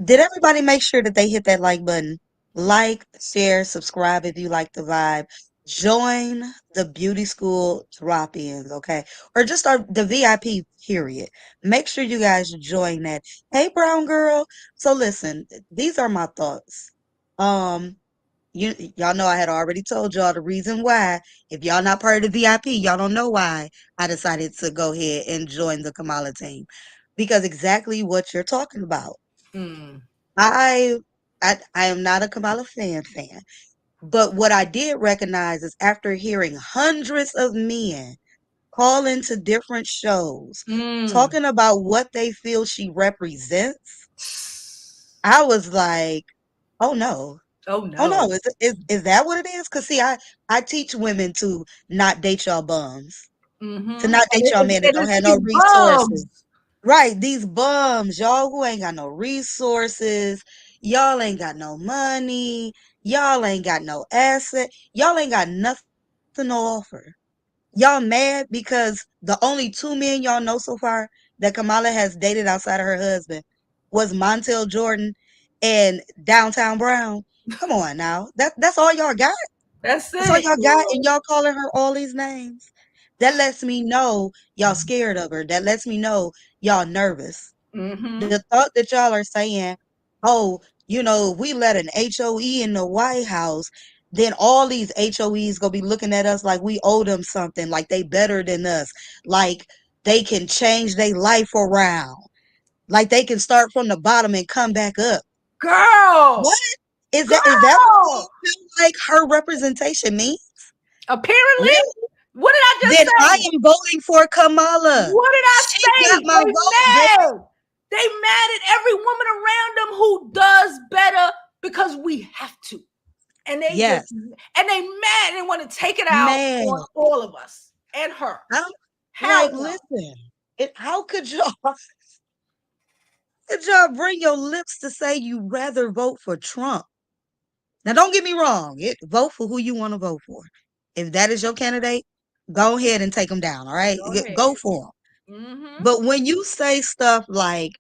Did everybody make sure that they hit that like button? Like, share, subscribe if you like the vibe. Join the beauty school drop-ins, okay? Or just the VIP period. Make sure you guys join that. Hey, brown girl. So listen, these are my thoughts. Um, y'all know I had already told y'all the reason why. If y'all not part of the VIP, y'all don't know why I decided to go ahead and join the Kamala team. Because exactly what you're talking about. Mm. I I am not a Kamala fan, but what I did recognize is after hearing hundreds of men call into different shows Mm. talking about what they feel she represents, I was like, oh no. Oh Oh no. no, is that what it is? Cause see, I teach women to not date y'all bums, to Mm-hmm. not date y'all men that And don't it's have no these resources. bums. Right, these bums, y'all who ain't got no resources, y'all ain't got no money, y'all ain't got no asset, y'all ain't got nothing to offer. Y'all mad because the only two men y'all know so far that Kamala has dated outside of her husband was Montel Jordan and Downtown Brown. Come on now. That's all y'all got? That's That's all it. y'all got, and y'all calling her all these names. That lets me know y'all scared of her. That lets me know y'all nervous. Mm-hmm. The thought that y'all are saying, oh, if we let an HOE in the White House, then all these HOEs gonna be looking at us like we owe them something, like they better than us, like they can change their life around, like they can start from the bottom and come back up. Girl. What is that what you Girl. feel like her representation means? Apparently. Really? What did I just Then I say? am voting for Kamala. What did I She got say? my vote, bitch. They mad. They mad at every woman around them who does better because we have to. And they just Yes, and they mad and they want to take it out man. on all of us and her. I'm Hell like, no. listen, how could y'all bring your lips to say you rather vote for Trump? Now, don't get me wrong. Vote for who you want to vote for. If that is your candidate, go ahead and take them down. All right, Go go ahead. for them. Mm-hmm. But when you say stuff like,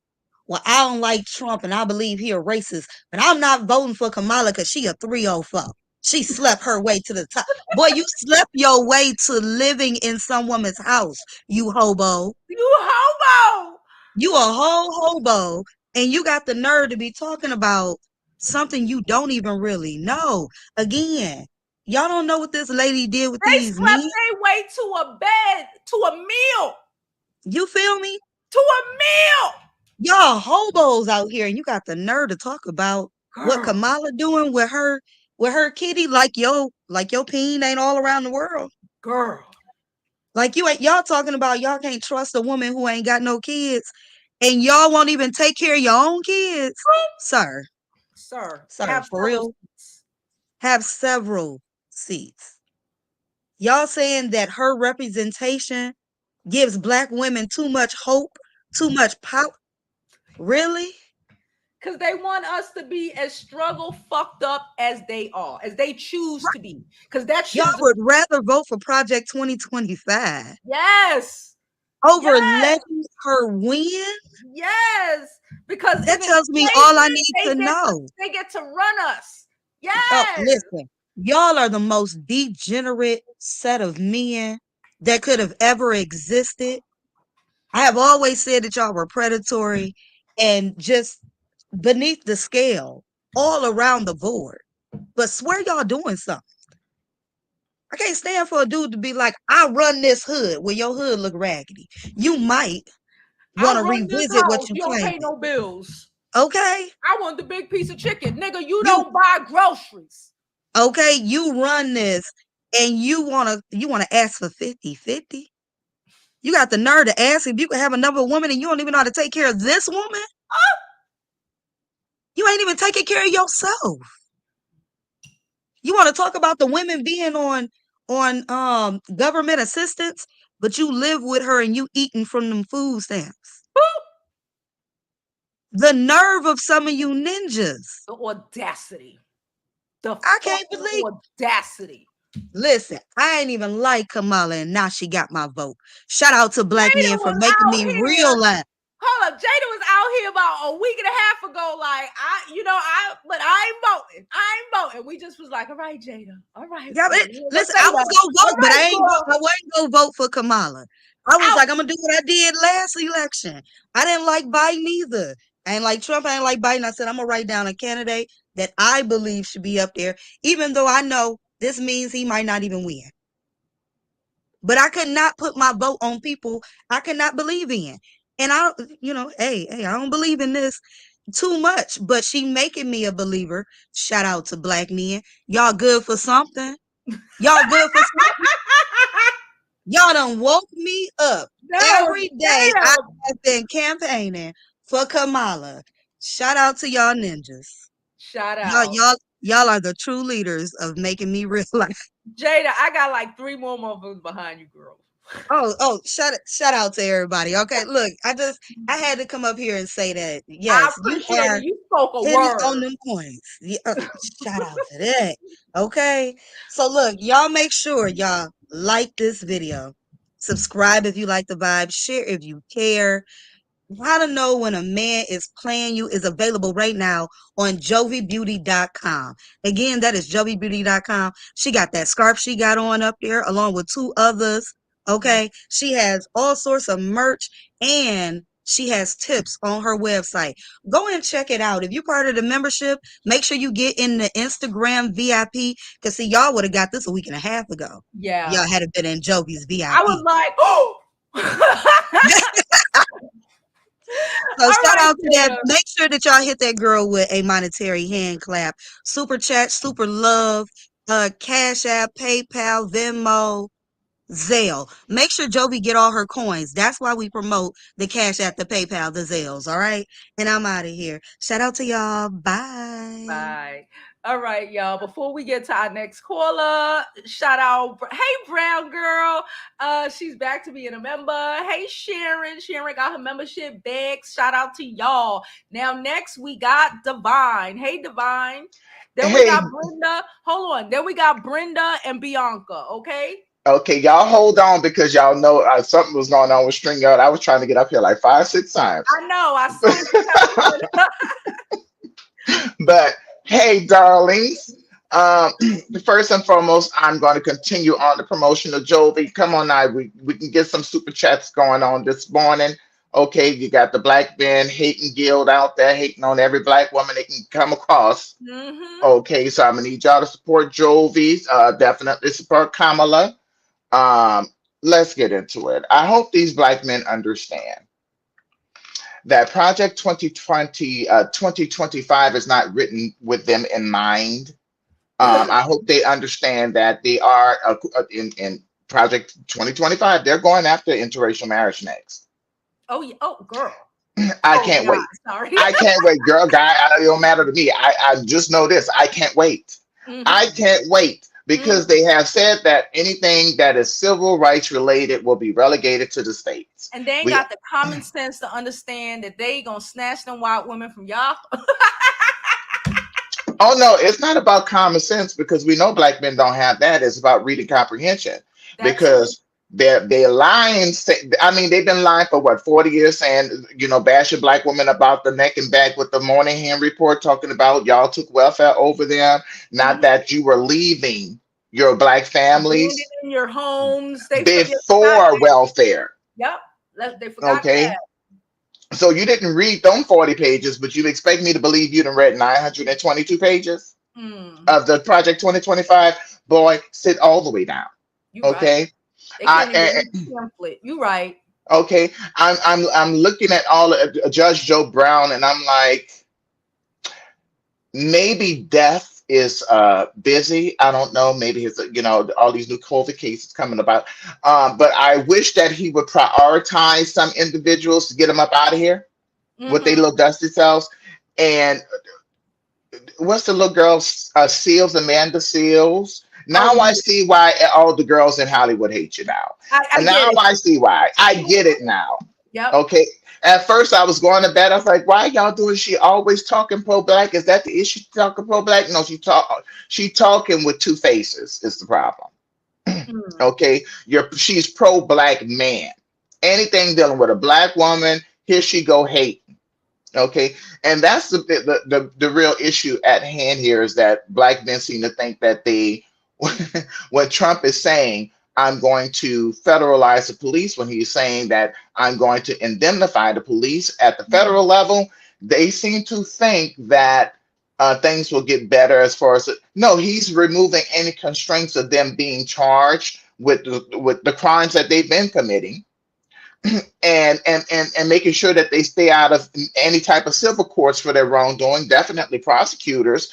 well, I don't like Trump and I believe he a racist, but I'm not voting for Kamala because she a 304. She slept her way to the top. Boy, you slept your way to living in some woman's house, you hobo. You homo. You a whole hobo, and you got the nerve to be talking about something you don't even really know. Again, y'all don't know what this lady did with They these men. slept their way to a bed, to a meal, You feel me? to a meal. Y'all hobos out here, and you got the nerve to talk about what Girl, Kamala doing with her kitty, like your peen ain't all around the world. girl. Like y'all talking about y'all can't trust a woman who ain't got no kids. and y'all won't even take care of your own kids, sir. Sir, Sir, have for several real, seats. have several seats. Y'all saying that her representation gives Black women too much hope, too much power. Really? Because they want us to be as struggle fucked up as they are, as they choose to be. Because that shit Y'all is would rather vote for Project 2025 yes. over Yes. letting her win? Yes. Because That in tells me all I enslavement, need to know. they get to run us. Oh, Yes. listen, y'all are the most degenerate set of men that could have ever existed. I have always said that y'all were predatory and just beneath the scale all around the board. But swear y'all doing something. I can't stand for a dude to be like, I run this hood when your hood look raggedy. You might want I to run this revisit what house. you You don't pay claimed. no bills. Okay? I want the big piece of chicken. Nigga, you You don't buy groceries. okay, you run this and you wanna ask for 50-50. You got the nerve to ask if you can have another woman and you don't even know how to take care of this woman? You ain't even taking care of yourself. You want to talk about the women being on government assistance, but you live with her and you eating from them food stamps. The nerve of some of you ninjas. The audacity. The I can't fucking believe. audacity. Listen, I ain't even like Kamala, and now she got my vote. Shout out to Black Jada men for was making out me here. realize. Hold up, Jada was out here about a week and a half ago. Like but I ain't voting. I ain't voting. We just was like, all right, Jada. All right, Yeah, girl. We ain't gonna listen, say I was that. gonna All vote, but right, girl. I wasn't gonna vote for Kamala. I was Out. like, I'm gonna do what I did last election. I didn't like Biden either. I ain't like Trump. I ain't like Biden. I said I'm gonna write down a candidate that I believe should be up there, even though I know this means he might not even win. But I could not put my vote on people I could not believe in. And hey, I don't believe in this too much, but she making me a believer. Shout out to Black men. Y'all good for something. Y'all good for something. Y'all done woke me up every day. I Damn. have been campaigning for Kamala. Shout out to y'all ninjas. Shout Y'all, out. y'all, y'all are the true leaders of making me realize. Jada, I got like 3 more motherfuckers behind you, girl. Shout out to everybody. Okay, look, I had to come up here and say that. I Yes, you appreciate are it. You spoke a hitting on word. them points. Yeah, shout out to that. Okay, so look, y'all make sure y'all like this video, subscribe if you like the vibe, share if you care. How to know when a man is playing you is available right now on JOVIBEAUTY.com. Again, that is JOVIBEAUTY.com. She got that scarf she got on up there along with 2 others. Okay. She has all sorts of merch and she has tips on her website. Go and check it out. If you're part of the membership, make sure you get in the Instagram VIP. Because see, y'all would have got this a week and a half ago. Yeah. Y'all had been in Jovi's VIP. I was like, oh. So shout Right, out to that. Make sure that y'all hit that girl with a monetary hand clap. Super chat, super love, Cash App, PayPal, Venmo, Zelle. Make sure Jovi get all her coins. That's why we promote the Cash App, the PayPal, the Zelles. All right. And I'm out of here. Shout out to y'all. Bye. Bye. All right, y'all. Before we get to our next caller, shout out. Hey, Brown Girl. She's back to being a member. Hey, Sharon. Sharon got her membership back. Shout out to y'all. Now, next we got Divine. Hey, Divine. Then we got Brenda. Hold on. Then we got Brenda and Bianca. Okay. Okay, y'all hold on because y'all know something was going on with StreamYard. I was trying to get up here like 5, 6 times. I know. I saw you. But hey, darlings. First and foremost, I'm going to continue on the promotion of Jovi. Come on now, we can get some super chats going on this morning. Okay, you got the Black Men hating guild out there, hating on every Black woman they can come across. Okay, so I'm gonna need y'all to support Jovi. Definitely support Kamala. Let's get into it. I hope these Black men understand that Project 2020, 2025 is not written with them in mind. I hope they understand that they are in Project 2025. They're going after interracial marriage next. Oh, yeah. Oh, girl. I Oh can't God, wait. sorry. I can't wait, girl, guy. It don't matter to me. I just know this. I can't wait. I can't wait because they have said that anything that is civil rights related will be relegated to the states. And they ain't got the common sense to understand that they gonna snatch them white women from y'all. Oh no, it's not about common sense because we know black men don't have that. It's about reading comprehension because they're lying. I mean, they've been lying for what 40 years, saying bashing black women about the neck and back with the Moynihan report, talking about y'all took welfare over them, not that you were leaving your black families in your homes. They forgot before welfare. Yep, they forgot Okay. that. So you didn't read them 40 pages, but you expect me to believe you done read 922 pages of the Project 2025? Boy, sit all the way down. You okay. Right. They can't even read the pamphlet. You right. Okay. I'm looking at all Judge Joe Brown, and I'm like, maybe death is busy. I don't know. Maybe his all these new COVID cases coming about. But I wish that he would prioritize some individuals to get them up out of here with their little dusty selves. And what's the little girl, Seals, Amanda Seals? Now I see why all the girls in Hollywood hate you now. I see why. I get it now. Yep. Okay. At first I was going to bed. I was like, why y'all doing? She always talking pro-black. Is that the issue? Talking pro-black? No, she talking with two faces is the problem. Okay. She's pro-black man. Anything dealing with a black woman, here she go hating. Okay. And that's the real issue at hand here is that black men seem to think that what Trump is saying, I'm going to federalize the police, when he's saying that I'm going to indemnify the police at the federal level, they seem to think that things will get better as far as no, he's removing any constraints of them being charged with the crimes that they've been committing. And making sure that they stay out of any type of civil courts for their wrongdoing. Definitely prosecutors.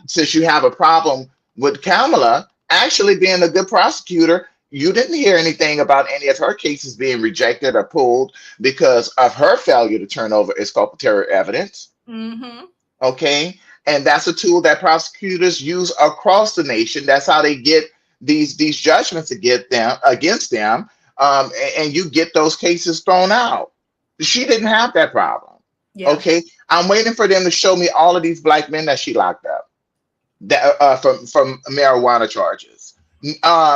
Since you have a problem with Kamala actually being a good prosecutor, you didn't hear anything about any of her cases being rejected or pulled because of her failure to turn over exculpatory evidence. Okay, and that's a tool that prosecutors use across the nation. That's how they get these judgments against them. And you get those cases thrown out. She didn't have that problem. Yeah. Okay, I'm waiting for them to show me all of these black men that she locked up that from marijuana charges. Kamala,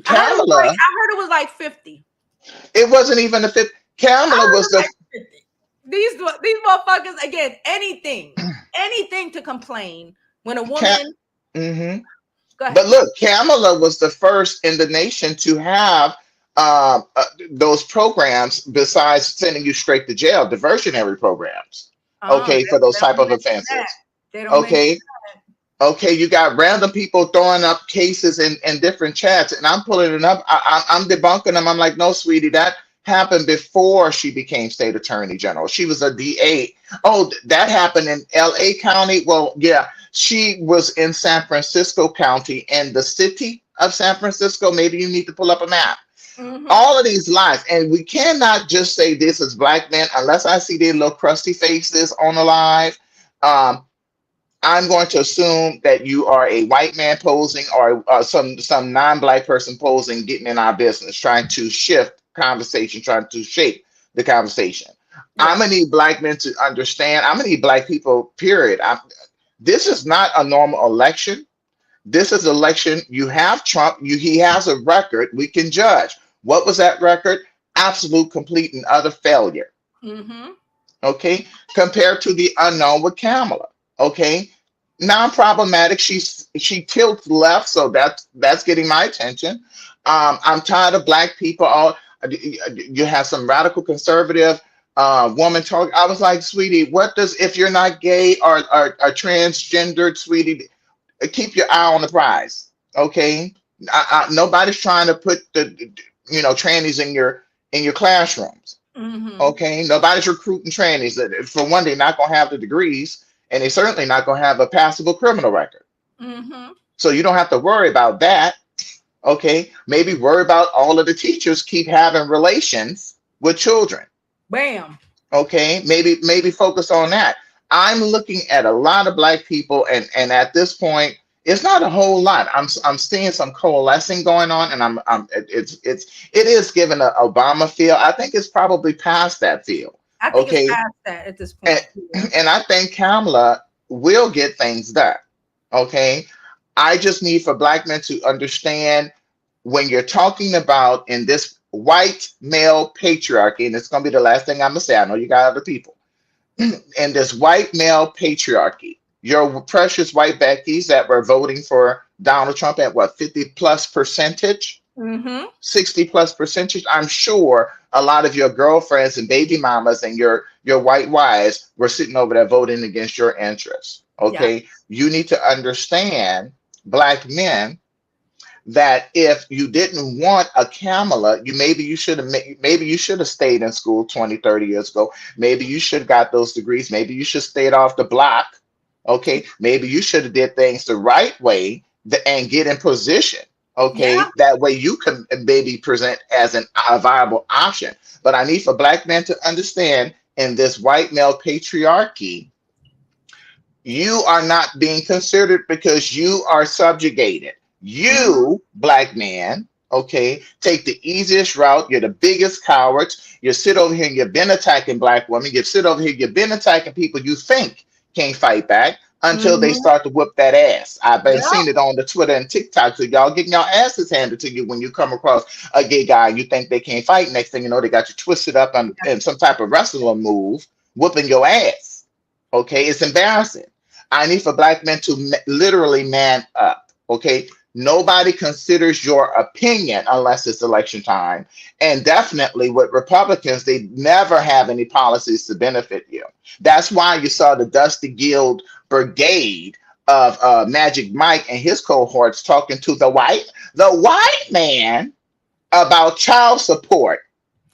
I heard it was like 50. It wasn't even a 50. Kamala was the. Like 50. These motherfuckers again. Anything to complain when a woman. But look, Kamala was the first in the nation to have those programs besides sending you straight to jail, diversionary programs. Okay, for those type of offenses. Okay, you got random people throwing up cases in different chats, and I'm pulling it up. I'm debunking them. I'm like, no, sweetie, that happened before she became state attorney general. She was a DA. Oh, that happened in LA County. Well, yeah, she was in San Francisco County, and the city of San Francisco. Maybe you need to pull up a map. All of these lies, and we cannot just say this is black men unless I see their little crusty faces on the live. I'm going to assume that you are a white man posing or some non-black person posing, getting in our business, trying to shift conversation, trying to shape the conversation. Yeah. I'm gonna need black men to understand. I'm gonna need black people. Period. This is not a normal election. This is election. You have Trump. He has a record. We can judge. What was that record? Absolute, complete, and utter failure. Okay. Compared to the unknown with Kamala. Okay. Non-problematic. She tilts left, so that's getting my attention. I'm tired of black people. You have some radical conservative woman talk. I was like, sweetie, if you're not gay or transgendered, sweetie, keep your eye on the prize. Okay. Nobody's trying to put the trannies in your classrooms. Okay. Nobody's recruiting trannies. For one, they're not going to have the degrees, and they're certainly not going to have a passable criminal record. So you don't have to worry about that. Okay. Maybe worry about all of the teachers keep having relations with children. Bam. Okay, maybe focus on that. I'm looking at a lot of black people, and at this point, it's not a whole lot. I'm seeing some coalescing going on, and it is giving a Obama feel. I think it's probably past that feel. I think it's Okay, past that at this and point. Yeah. and I think Kamala will get things done. Okay, I just need for black men to understand when you're talking about in this white male patriarchy, and it's going to be the last thing I'm gonna say. I know you got other people in this white male patriarchy. Your precious white Beckies that were voting for Donald Trump at what 50 plus percentage, Mm-hmm. 60 plus percentage. I'm sure a lot of your girlfriends and baby mamas and your white wives were sitting over there voting against your interests. Yeah. Okay, you need to understand, black men, that if you didn't want a Kamala, maybe you should have stayed in school 20, 30 years ago. Maybe you should have got those degrees. Maybe you should have stayed off the block. Okay. Maybe you should have did things the right way and get in position. Yeah. Okay. That way you can maybe present as a viable option. But I need for black men to understand in this white male patriarchy, you are not being considered because you are subjugated. Mm-hmm. You, black man, okay, take the easiest route. You're the biggest cowards. You sit over here and you've been attacking black women. You sit over here, you've been attacking people you think can't fight back until they Mm-hmm. start to whip that ass. I've been Yeah. seeing it on the Twitter and TikTok. So y'all getting your asses handed to you when you come across a gay guy and you think they can't fight. Next thing you know, they got you twisted up in some type of wrestling move, whooping your ass. Okay, it's embarrassing. I need for black men to literally man up. Okay. Nobody considers your opinion unless it's election time. And definitely with Republicans, they never have any policies to benefit you. That's why you saw the Dusty Guild Brigade of Magic Mike and his cohorts talking to the white man about child support.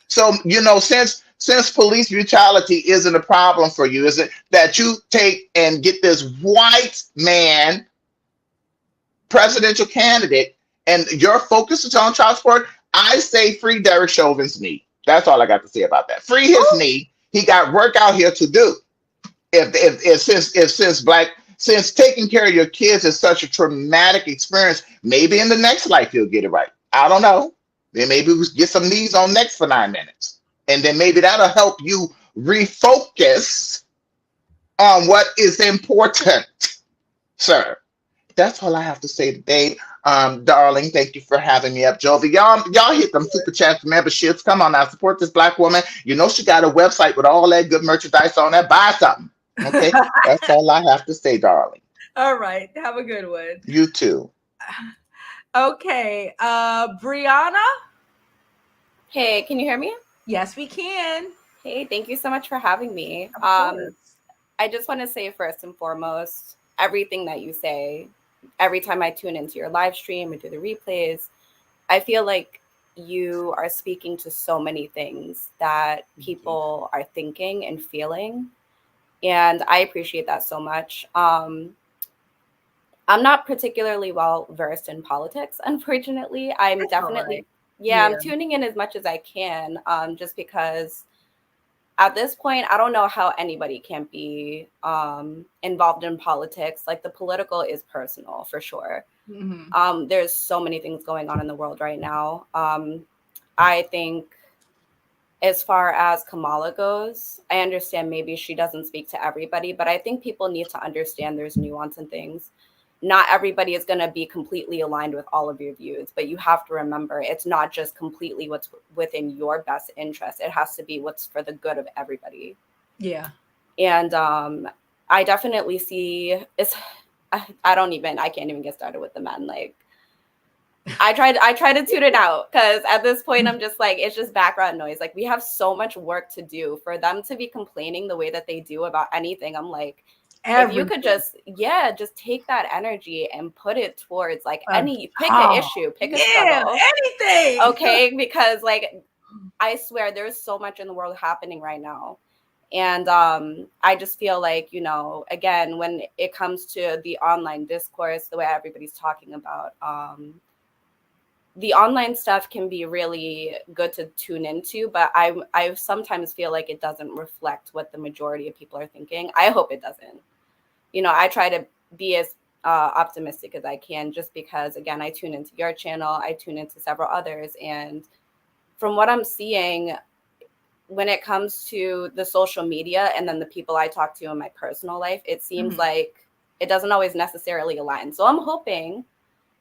So, since police brutality isn't a problem for you, is it that you take and get this white man presidential candidate and your focus is on child support? I say free Derek Chauvin's knee. That's all I got to say about that. Free his knee. He got work out here to do. Since taking care of your kids is such a traumatic experience, maybe in the next life you'll get it right. I don't know. Then maybe we get some knees on next for 9 minutes. And then maybe that'll help you refocus on what is important, sir. That's all I have to say today. Darling, thank you for having me up, Jovi. Y'all hit them super chats, memberships. Come on now, support this black woman. You know she got a website with all that good merchandise on there. Buy something. Okay, that's all I have to say, darling. All right. Have a good one. You too. Okay. Briana. Hey, can you hear me? Yes, we can. Hey, thank you so much for having me. Of course. I just want to say first and foremost, everything that you say, every time I tune into your live stream or do the replays, I feel like you are speaking to so many things that people are thinking and feeling. And I appreciate that so much. I'm not particularly well versed in politics, unfortunately. I'm That's all definitely, right. yeah, Yeah. I'm tuning in as much as I can, just because at this point, I don't know how anybody can be involved in politics. Like the political is personal for sure. Mm-hmm. There's so many things going on in the world right now. I think as far as Kamala goes, I understand maybe she doesn't speak to everybody, but I think people need to understand there's nuance in things. Not everybody is going to be completely aligned with all of your views, but you have to remember it's not just completely what's within your best interest. It has to be what's for the good of everybody. Yeah. And I definitely see it's, I can't even get started with the men. Like I try to tune it out because at this point I'm just like, it's just background noise. Like we have so much work to do for them to be complaining the way that they do about anything. I'm like, if you could just take that energy and put it towards like pick an issue, pick a struggle, anything. Okay, because like I swear there's so much in the world happening right now. And I just feel like, again, when it comes to the online discourse, the way everybody's talking about the online stuff can be really good to tune into, but I sometimes feel like it doesn't reflect what the majority of people are thinking. I hope it doesn't. You know, I try to be as optimistic as I can, just because, again, I tune into your channel, I tune into several others, and from what I'm seeing, when it comes to the social media and then the people I talk to in my personal life, it seems like it doesn't always necessarily align. So I'm hoping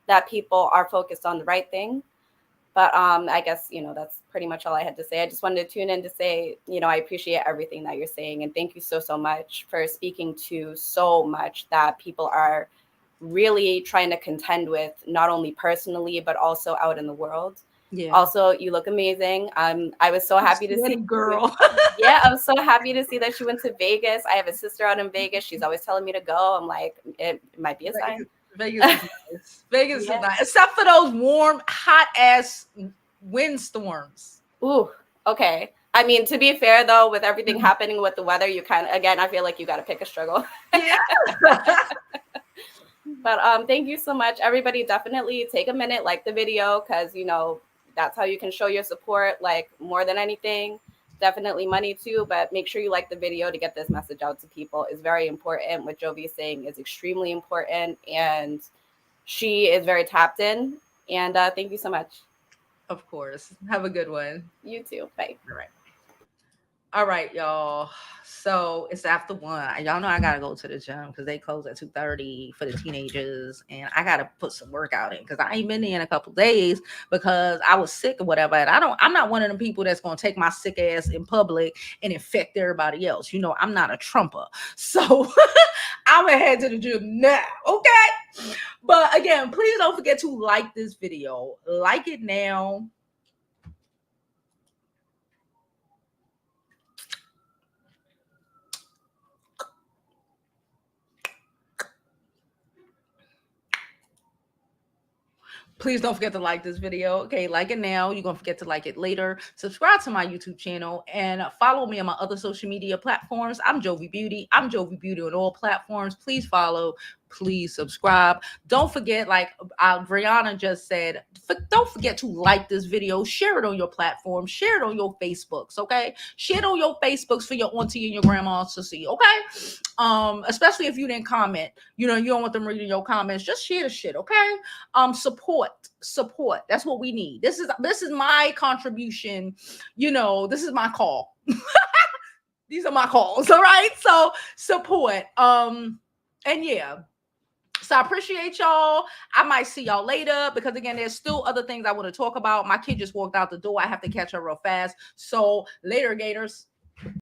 that people are focused on the right thing. But I guess, you know, that's pretty much all I had to say. I just wanted to tune in to say, you know, I appreciate everything that you're saying. And thank you so, so much for speaking to so much that people are really trying to contend with, not only personally, but also out in the world. Yeah. Also, you look amazing. I was so happy to see, girl. yeah, I'm so happy to see that she went to Vegas. I have a sister out in Vegas. She's always telling me to go. I'm like, it might be a sign. Vegas is nice. Vegas is nice, except for those warm, hot ass windstorms. Ooh, okay. I mean, to be fair though, with everything happening with the weather, you kind of, again, I feel like you got to pick a struggle. Yeah. But thank you so much, everybody. Definitely take a minute, like the video, because you know that's how you can show your support. Like, more than anything, definitely money too, but make sure you like the video to get this message out to people. Is very important. What Jovi is saying is extremely important, and she is very tapped in. And thank you so much. Of course. Have a good one. You too. Bye. All right, y'all. So it's after 1. Y'all know I gotta go to the gym because they close at 2:30 for the teenagers, and I gotta put some workout in because I ain't been there in a couple days because I was sick or whatever. And I'm not one of them people that's gonna take my sick ass in public and infect everybody else. You know, I'm not a trumper, so I'm gonna head to the gym now. Okay. But again, please don't forget to like this video. Like it now. Please don't forget to like this video. Okay, like it now. You're going to forget to like it later. Subscribe to my YouTube channel and follow me on my other social media platforms. I'm Jovi Beauty. I'm Jovi Beauty on all platforms. Please follow. Please subscribe. Don't forget, like Briana just said, don't forget to like this video. Share it on your platform. Share it on your Facebooks, okay? Share it on your Facebooks for your auntie and your grandma to see, okay? Especially if you didn't comment. You know, you don't want them reading your comments. Just share the shit, okay? Support. That's what we need. This is my contribution. You know, this is my call. These are my calls, all right? So support. And yeah. So I appreciate y'all. I might see y'all later because, again, there's still other things I want to talk about. My kid just walked out the door. I have to catch her real fast. So later, Gators.